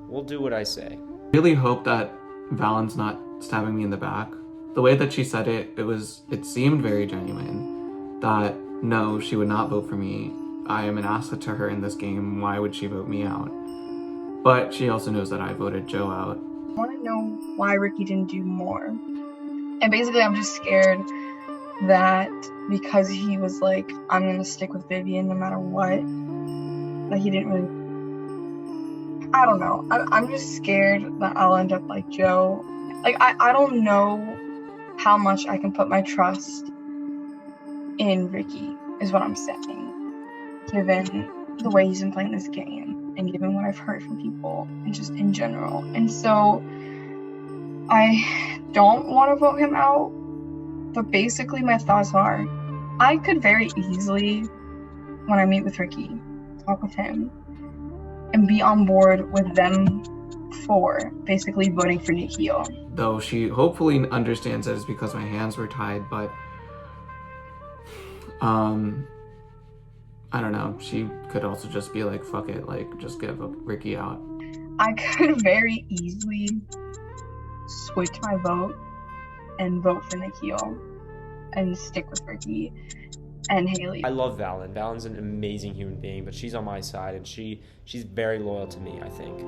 will do what I say. I really hope that Valen's not stabbing me in the back. The way that she said it, it seemed very genuine. That no, she would not vote for me. I am an asset to her in this game. Why would she vote me out? But she also knows that I voted Joe out. I want to know why Ricky didn't do more. And basically, I'm just scared that because he was like, I'm going to stick with Vivian no matter what, that he didn't really... I don't know. I'm just scared that I'll end up like Joe. Like, I don't know how much I can put my trust in Ricky, is what I'm saying. Given the way he's been playing this game, and given what I've heard from people, and just in general. And so, I don't want to vote him out, but basically my thoughts are, I could very easily, when I meet with Ricky, talk with him, and be on board with them for basically voting for Nikhil. Though she hopefully understands that it's because my hands were tied, but I don't know, she could also just be like, fuck it, like, just get Ricky out. I could very easily switch my vote and vote for Nikhil and stick with Ricky and Haley. I love Valen. Valen's an amazing human being, but she's on my side, and she's very loyal to me, I think,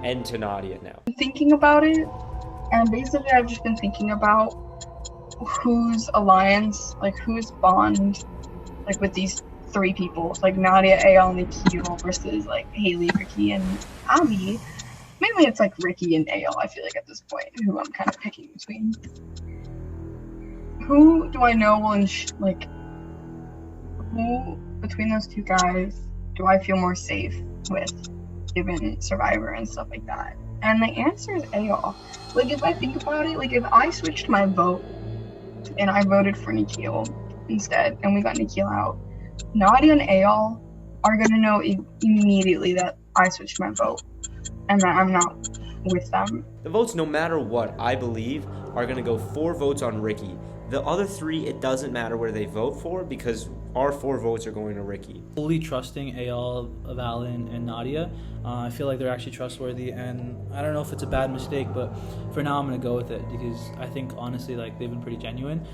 and to Nadia now. Thinking about it, and basically I've just been thinking about whose alliance, like whose bond, like with these three people, like Nadia, Ayal, and Nikhil versus like Haley, Ricky, and Abby. Mainly it's like Ricky and Ayal, I feel like at this point, who I'm kind of picking between. Who do I know will, who between those two guys do I feel more safe with, given Survivor and stuff like that? And the answer is Ayal. Like, if I think about it, like, if I switched my vote and I voted for Nikhil instead, and we got Nikhil out, Nadia and Ayal are gonna know immediately that I switched my vote and that I'm not with them. The votes, no matter what, I believe, are going to go 4 votes on Ricky. The other 3, it doesn't matter where they vote for, because our 4 votes are going to Ricky. Fully trusting Ayal, Valen, and Nadia. I feel like they're actually trustworthy, and I don't know if it's a bad mistake, but for now I'm going to go with it, because I think, honestly, like, they've been pretty genuine.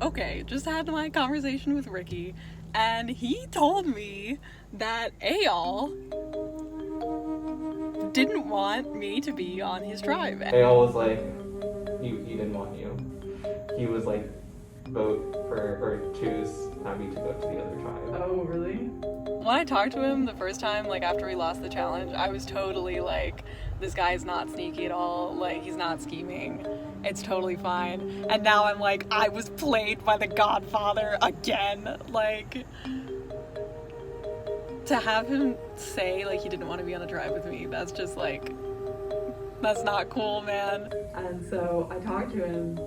Okay, just had my conversation with Ricky, and he told me that Ayal didn't want me to be on his tribe. Ayal was like, he didn't want you. He was like, vote for, or choose Abby to go to the other tribe. Oh, really? When I talked to him the first time, like after we lost the challenge, I was totally like, this guy's not sneaky at all, like he's not scheming. It's totally fine. And now I'm like, I was played by the Godfather again. Like, to have him say like he didn't want to be on a drive with me, that's just like, that's not cool, man. And so I talked to him,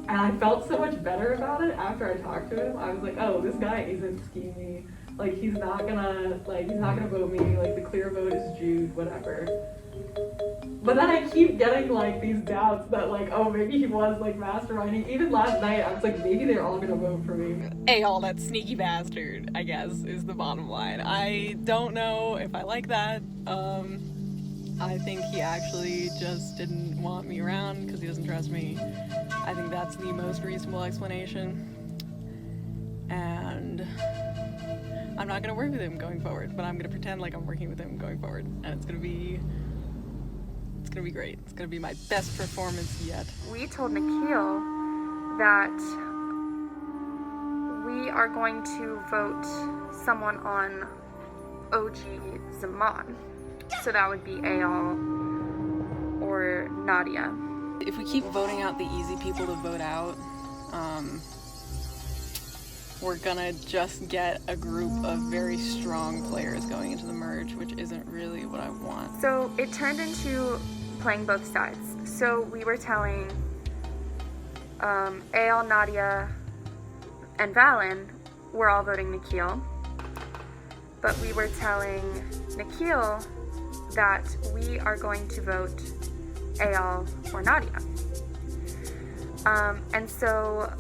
and I felt so much better about it after I talked to him. I was like, oh, this guy isn't scheming. Like he's not gonna vote me. Like the clear vote is Jude, whatever. But then I keep getting like these doubts that like, oh, maybe he was like masterminding. Even last night, I was like, maybe they're all gonna vote for me. Eyal, that sneaky bastard, I guess, is the bottom line. I don't know if I like that. I think he actually just didn't want me around because he doesn't trust me. I think that's the most reasonable explanation. And I'm not gonna work with him going forward, but I'm gonna pretend like I'm working with him going forward, and it's gonna be great. It's gonna be my best performance yet. We told Nikhil that we are going to vote someone on OG Zaman. So that would be Eyal or Nadia. If we keep voting out the easy people to vote out, we're gonna just get a group of very strong players going into the merge, which isn't really what I want. So it turned into playing both sides. So we were telling Eyal, Nadia, and Valen we're all voting Nikhil. But we were telling Nikhil that we are going to vote Eyal or Nadia. And so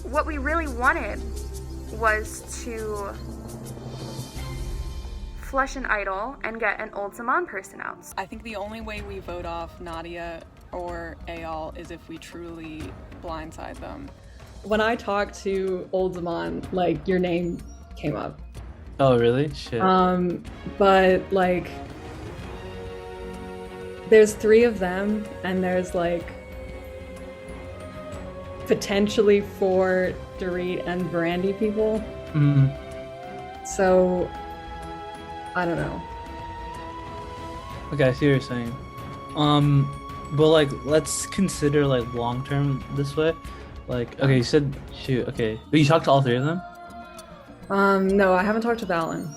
what we really wanted was to flush an idol and get an old Zaman person out. I think the only way we vote off Nadia or Eyal is if we truly blindside them. When I talked to Old Zaman, like your name came up. Oh really? Shit. But like there's 3 of them and there's like potentially 4 Dorit and Brandy people. Mm-hmm. So I don't know. Okay, I see what you're saying. But like, let's consider like long term this way. Like, okay, you said shoot. Okay, but you talked to all 3 of them. No, I haven't talked to Valen.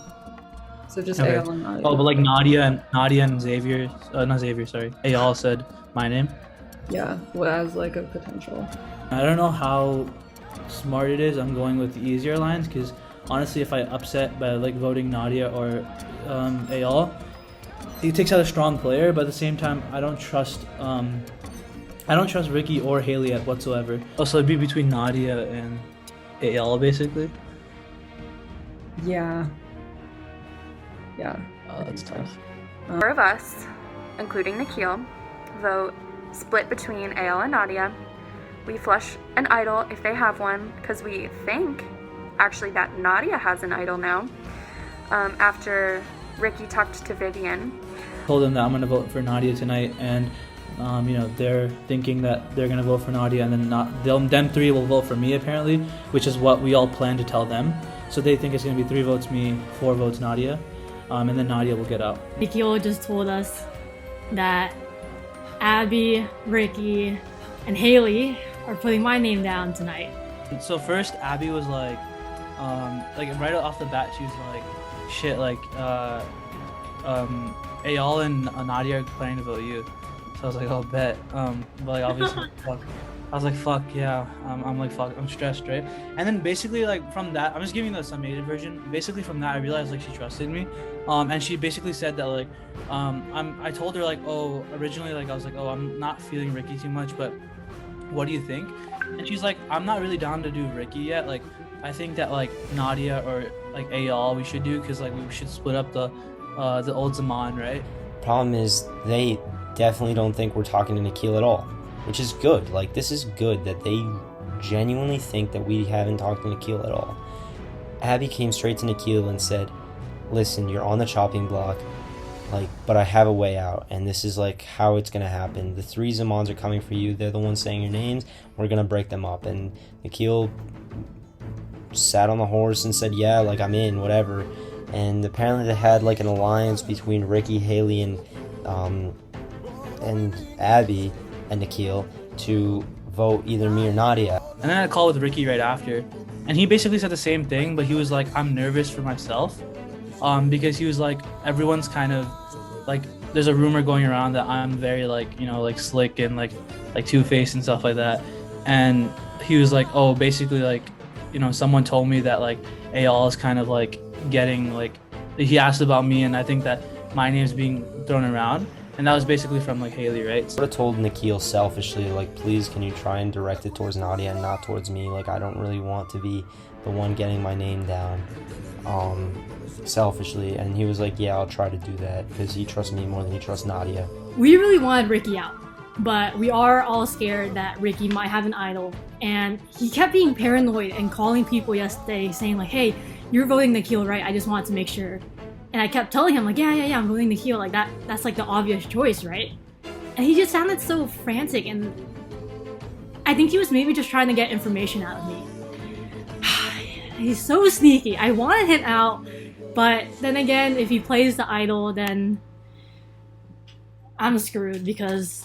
So just Okay. Eyal and Nadia. Oh, but like Nadia and Xavier, not Xavier, sorry. Eyal said my name. Yeah, well, as like a potential. I don't know how smart it is. I'm going with the easier lines because honestly, if I upset by like voting Nadia or Eyal, it takes out a strong player. But at the same time, I don't trust Ricky or Haley whatsoever. Also, it'd be between Nadia and Eyal basically. Yeah. Yeah. Oh, that's tough. 4 of us, including Nikhil, vote split between Eyal and Nadia. We flush an idol if they have one, because we think actually that Nadia has an idol now. After Ricky talked to Vivian. Told them that I'm gonna vote for Nadia tonight, and they're thinking that they're gonna vote for Nadia, and then them 3 will vote for me apparently, which is what we all plan to tell them. So they think it's gonna be 3 votes me, 4 votes Nadia, and then Nadia will get out. Nikhil just told us that Abby, Ricky, and Haley are putting my name down tonight. So first, Abby was like right off the bat, she was like, shit, like, Eyal and Nadia are planning to vote you. So I was like, oh, bet. But like, obviously, fuck. I was like, fuck, yeah. I'm like, fuck, I'm stressed, right? And then basically, like, from that, I'm just giving the summated version. Basically, from that, I realized, like, she trusted me. And she basically said that, like, I told her, like, oh, originally, like, I was like, oh, I'm not feeling Ricky too much, but what do you think? And she's like, I'm not really down to do Ricky yet. Like, I think that, like, Nadia or, like, Eyal we should do, because, like, we should split up the old Zaman, right? Problem is, they definitely don't think we're talking to Nikhil at all, which is good. Like, this is good that they genuinely think that we haven't talked to Nikhil at all. Abby came straight to Nikhil and said, listen, you're on the chopping block, like, but I have a way out, and this is like how it's gonna happen. The 3 Zamans are coming for you. They're the ones saying your names. We're gonna break them up. And Nikhil sat on the horse and said, yeah, like, I'm in, whatever. And apparently they had like an alliance between Ricky, Haley, and Abby and Nikhil to vote either me or Nadia. And then I had a call with Ricky right after, and he basically said the same thing, but he was like, I'm nervous for myself, because he was like, everyone's kind of like, there's a rumor going around that I'm very like, like slick and like two-faced and stuff like that. And he was like, oh, basically like, you know, someone told me that like Ayal is kind of like getting like, he asked about me, and I think that my name's being thrown around, and that was basically from like Haley, right? I would have told Nikhil selfishly, like, please can you try and direct it towards Nadia and not towards me? Like, I don't really want to be the one getting my name down, selfishly. And he was like, yeah, I'll try to do that, because he trusts me more than he trusts Nadia. We really wanted Ricky out, but we are all scared that Ricky might have an idol. And he kept being paranoid and calling people yesterday saying like, hey, you're voting Nikhil, right? I just wanted to make sure. And I kept telling him like, yeah, I'm voting Nikhil. Like that's like the obvious choice, right? And he just sounded so frantic, and I think he was maybe just trying to get information out of me. He's so sneaky. I wanted him out, but then again, if he plays the idol, then I'm screwed, because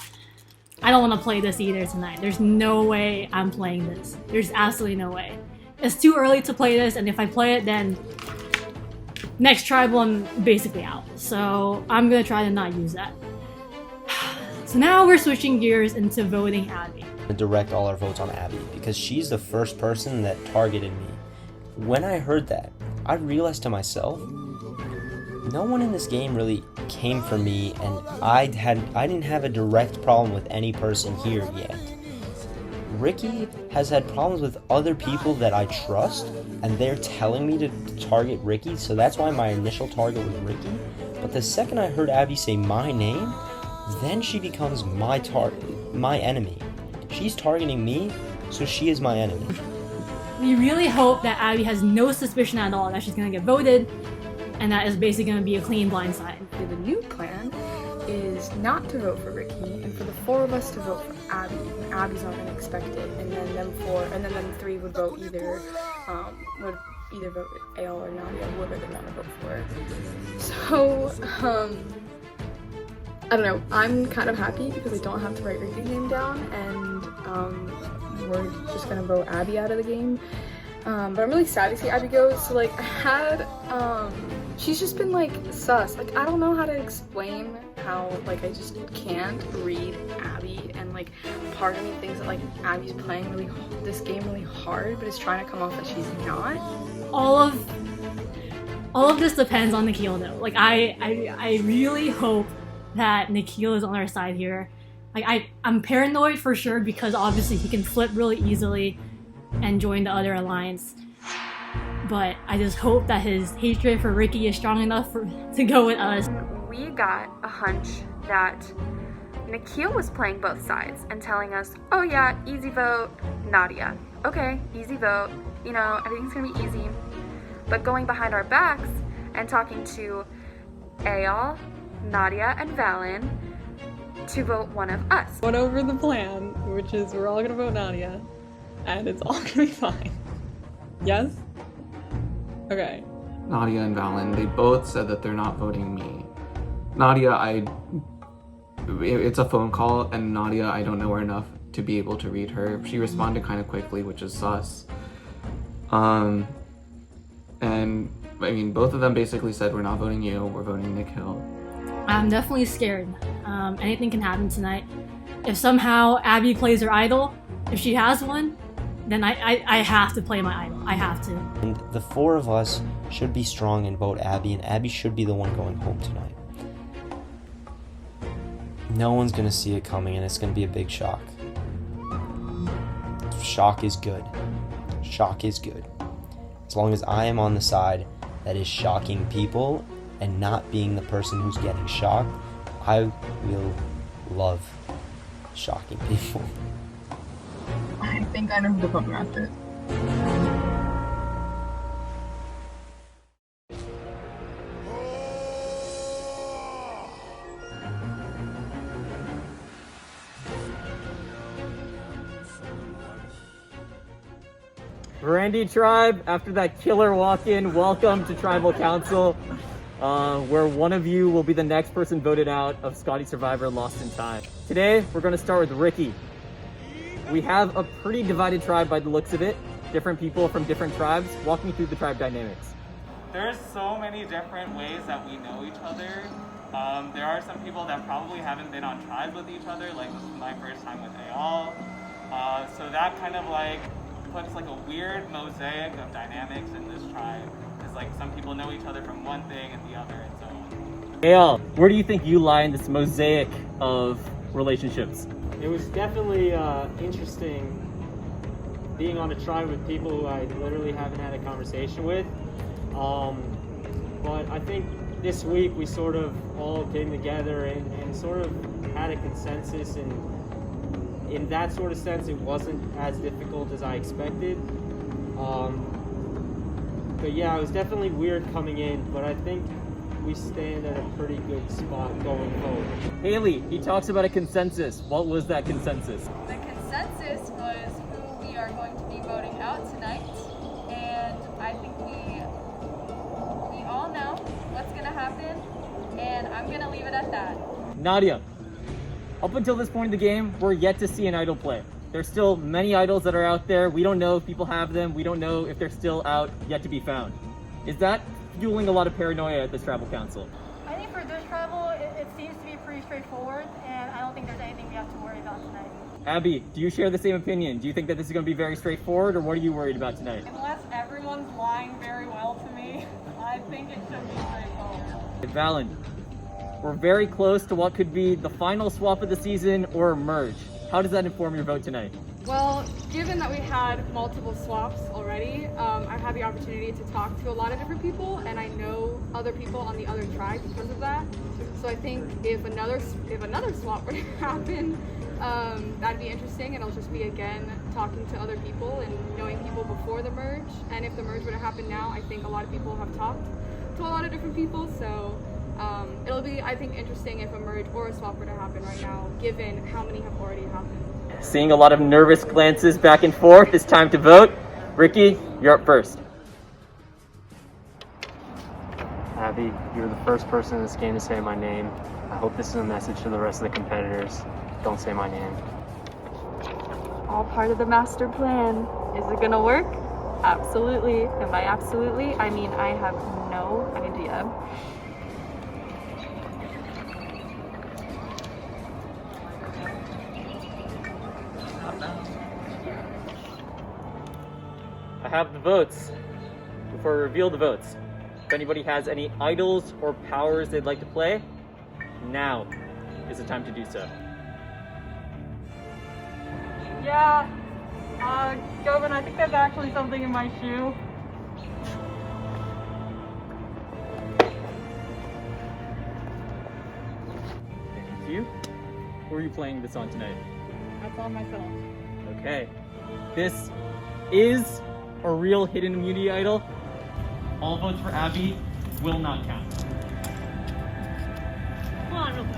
I don't want to play this either tonight. There's no way I'm playing this. There's absolutely no way. It's too early to play this, and if I play it, then next tribal I'm basically out. So I'm gonna try to not use that. So now we're switching gears into voting Abby. Direct all our votes on Abby, because she's the first person that targeted me. When I heard that, I realized to myself, no one in this game really came for me, and I didn't have a direct problem with any person here yet. Ricky has had problems with other people that I trust, and they're telling me to target Ricky, so that's why my initial target was Ricky. But the second I heard Abby say my name, then she becomes my enemy. She's targeting me, so she is my enemy. We really hope that Abby has no suspicion at all that she's gonna get voted, and that is basically gonna be a clean blindside. The new plan is not to vote for Ricky, and for the 4 of us to vote for Abby. And Abby's not gonna expect it, and then them 3 would vote either vote Ayal or Nadia, whoever they want to vote for. So, I don't know. I'm kind of happy because I don't have to write Ricky's name down, and we're just gonna vote Abby out of the game. But I'm really sad to see Abby go. So like, she's just been like sus. Like, I don't know how to explain how like I just can't read Abby, and like part of me thinks that like Abby's playing this game really hard, but it's trying to come off that she's not. All of this depends on Nikhil though. Like I really hope that Nikhil is on our side here. Like I'm paranoid for sure, because obviously he can flip really easily and join the other alliance. But I just hope that his hatred for Ricky is strong enough to go with us. We got a hunch that Nikhil was playing both sides and telling us, oh yeah, easy vote, Nadia. Okay, easy vote, you know, everything's gonna be easy. But going behind our backs and talking to Ayal, Nadia, and Valen to vote one of us. Went over the plan, which is we're all gonna vote Nadia, and it's all gonna be fine. Yes? Okay. Nadia and Valen, they both said that they're not voting me. Nadia, it's a phone call, and Nadia, I don't know her enough to be able to read her. She responded kind of quickly, which is sus. And I mean, both of them basically said, we're not voting you, we're voting Nikhil. I'm definitely scared. Anything can happen tonight. If somehow Abby plays her idol, if she has one, then I have to play my idol. I have to. And the 4 of us should be strong and vote Abby, and Abby should be the one going home tonight. No one's gonna see it coming, and it's gonna be a big shock. Shock is good. Shock is good. As long as I am on the side that is shocking people and not being the person who's getting shocked, I will love shocking people. I think I know who to put after. Randy Tribe, after that killer walk-in, welcome to Tribal Council, where one of you will be the next person voted out of Scotty Survivor Lost in Time. Today, we're going to start with Ricky. We have a pretty divided tribe by the looks of it. Different people from different tribes. Walk me through the tribe dynamics. There's so many different ways that we know each other. There are some people that probably haven't been on tribes with each other, like this is my first time with Ayal. So that kind of like puts like a weird mosaic of dynamics in this tribe. Because like some people know each other from one thing and the other and so on. Al, where do you think you lie in this mosaic of relationships? It was definitely interesting being on a tribe with people who I literally haven't had a conversation with. But I think this week we sort of all came together and sort of had a consensus, and in that sort of sense it wasn't as difficult as I expected. But yeah, it was definitely weird coming in, but I think we stand at a pretty good spot going forward. Haley, he talks about a consensus. What was that consensus? The consensus was who we are going to be voting out tonight, and I think we all know what's gonna happen, and I'm gonna leave it at that. Nadia, up until this point in the game, we're yet to see an idol play. There's still many idols that are out there. We don't know if people have them. We don't know if they're still out, yet to be found. Is that fueling a lot of paranoia at this tribal council? I think for this tribal, it seems to be pretty straightforward, and I don't think there's anything we have to worry about tonight. Abby, do you share the same opinion? Do you think that this is going to be very straightforward, or what are you worried about tonight? Unless everyone's lying very well to me, I think it should be straightforward. Valen, we're very close to what could be the final swap of the season or a merge. How does that inform your vote tonight? Well, given that we had multiple swaps already, I had the opportunity to talk to a lot of different people, and I know other people on the other tribe because of that. So I think if another swap were to happen, that'd be interesting, and I'll just be again talking to other people and knowing people before the merge. And if the merge were to happen now, I think a lot of people have talked to a lot of different people, so it'll be, I think, interesting if a merge or a swap were to happen right now, given how many have already happened. Seeing a lot of nervous glances back and forth, it's time to vote. Ricky, you're up first. Abby, you were the first person in this game to say my name. I hope this is a message to the rest of the competitors. Don't say my name. All part of the master plan. Is it gonna work? Absolutely. And by absolutely, I mean I have no idea. I have the votes. Before I reveal the votes, if anybody has any idols or powers they'd like to play, now is the time to do so. Yeah, Govin, I think there's actually something in my shoe. Thank you. Who are you playing this on tonight? That's on myself. Okay. This is a real hidden immunity idol. All votes for Abby will not count. Come on, real quick.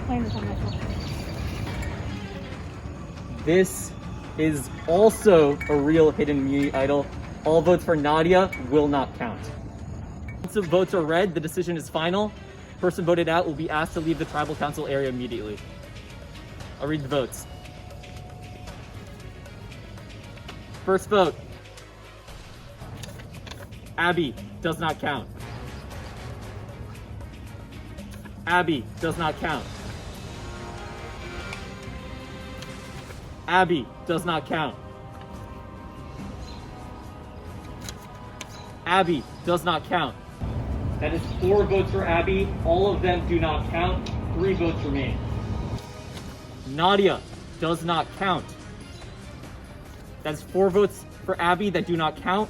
Playing this on myself. This is also a real hidden immunity idol. All votes for Nadia will not count. Once the votes are read, the decision is final. Person voted out will be asked to leave the tribal council area immediately. I'll read the votes. First vote. Abby does not count. Abby does not count. Abby does not count. Abby does not count. That is 4 votes for Abby. All of them do not count. 3 votes remain. Nadia does not count. That's 4 votes for Abby that do not count.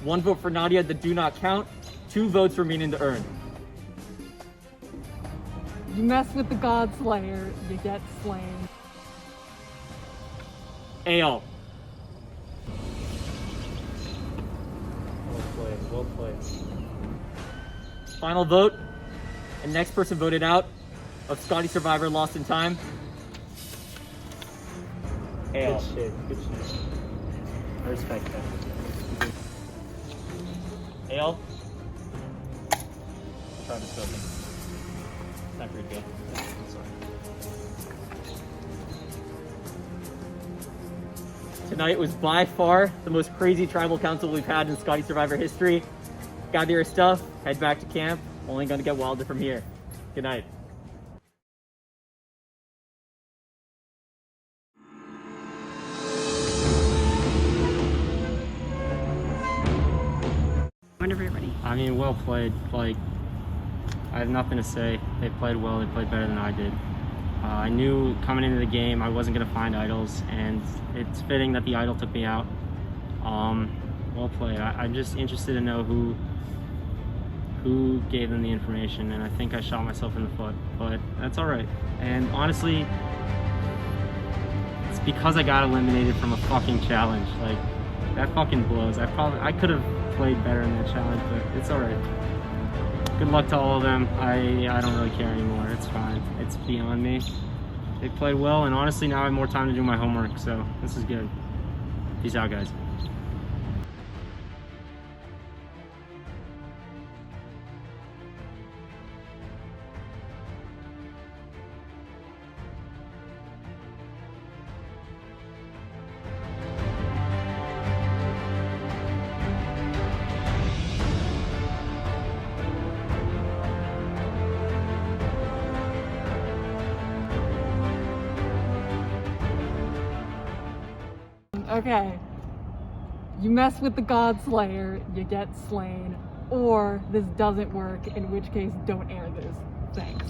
1 vote for Nadia that do not count. 2 votes remain in the urn. You mess with the God Slayer, you get slain. Ale. Well played, well played. Final vote. And next person voted out of Scotty Survivor Lost in Time. Ale. Good shit, good shit. I respect that. Ale. Travis Philbin. time for you to go. Tonight was by far the most crazy tribal council we've had in Scotty Survivor history. Gather your stuff, head back to camp. Only gonna get wilder from here. Good night. Whenever you're ready. I mean, well played. Like, I have nothing to say. They played well. They played better than I did. I knew coming into the game I wasn't going to find idols, and it's fitting that the idol took me out. Well played. I'm just interested to know who gave them the information, and I think I shot myself in the foot, but that's all right. And honestly, it's because I got eliminated from a fucking challenge. Like, that fucking blows. I could have played better in that challenge, but it's all right. Good luck to all of them. I don't really care anymore. It's fine. It's beyond me. They played well, and honestly, now I have more time to do my homework, so this is good. Peace out, guys. Okay. You mess with the God Slayer, you get slain. Or this doesn't work, in which case don't air this. Thanks.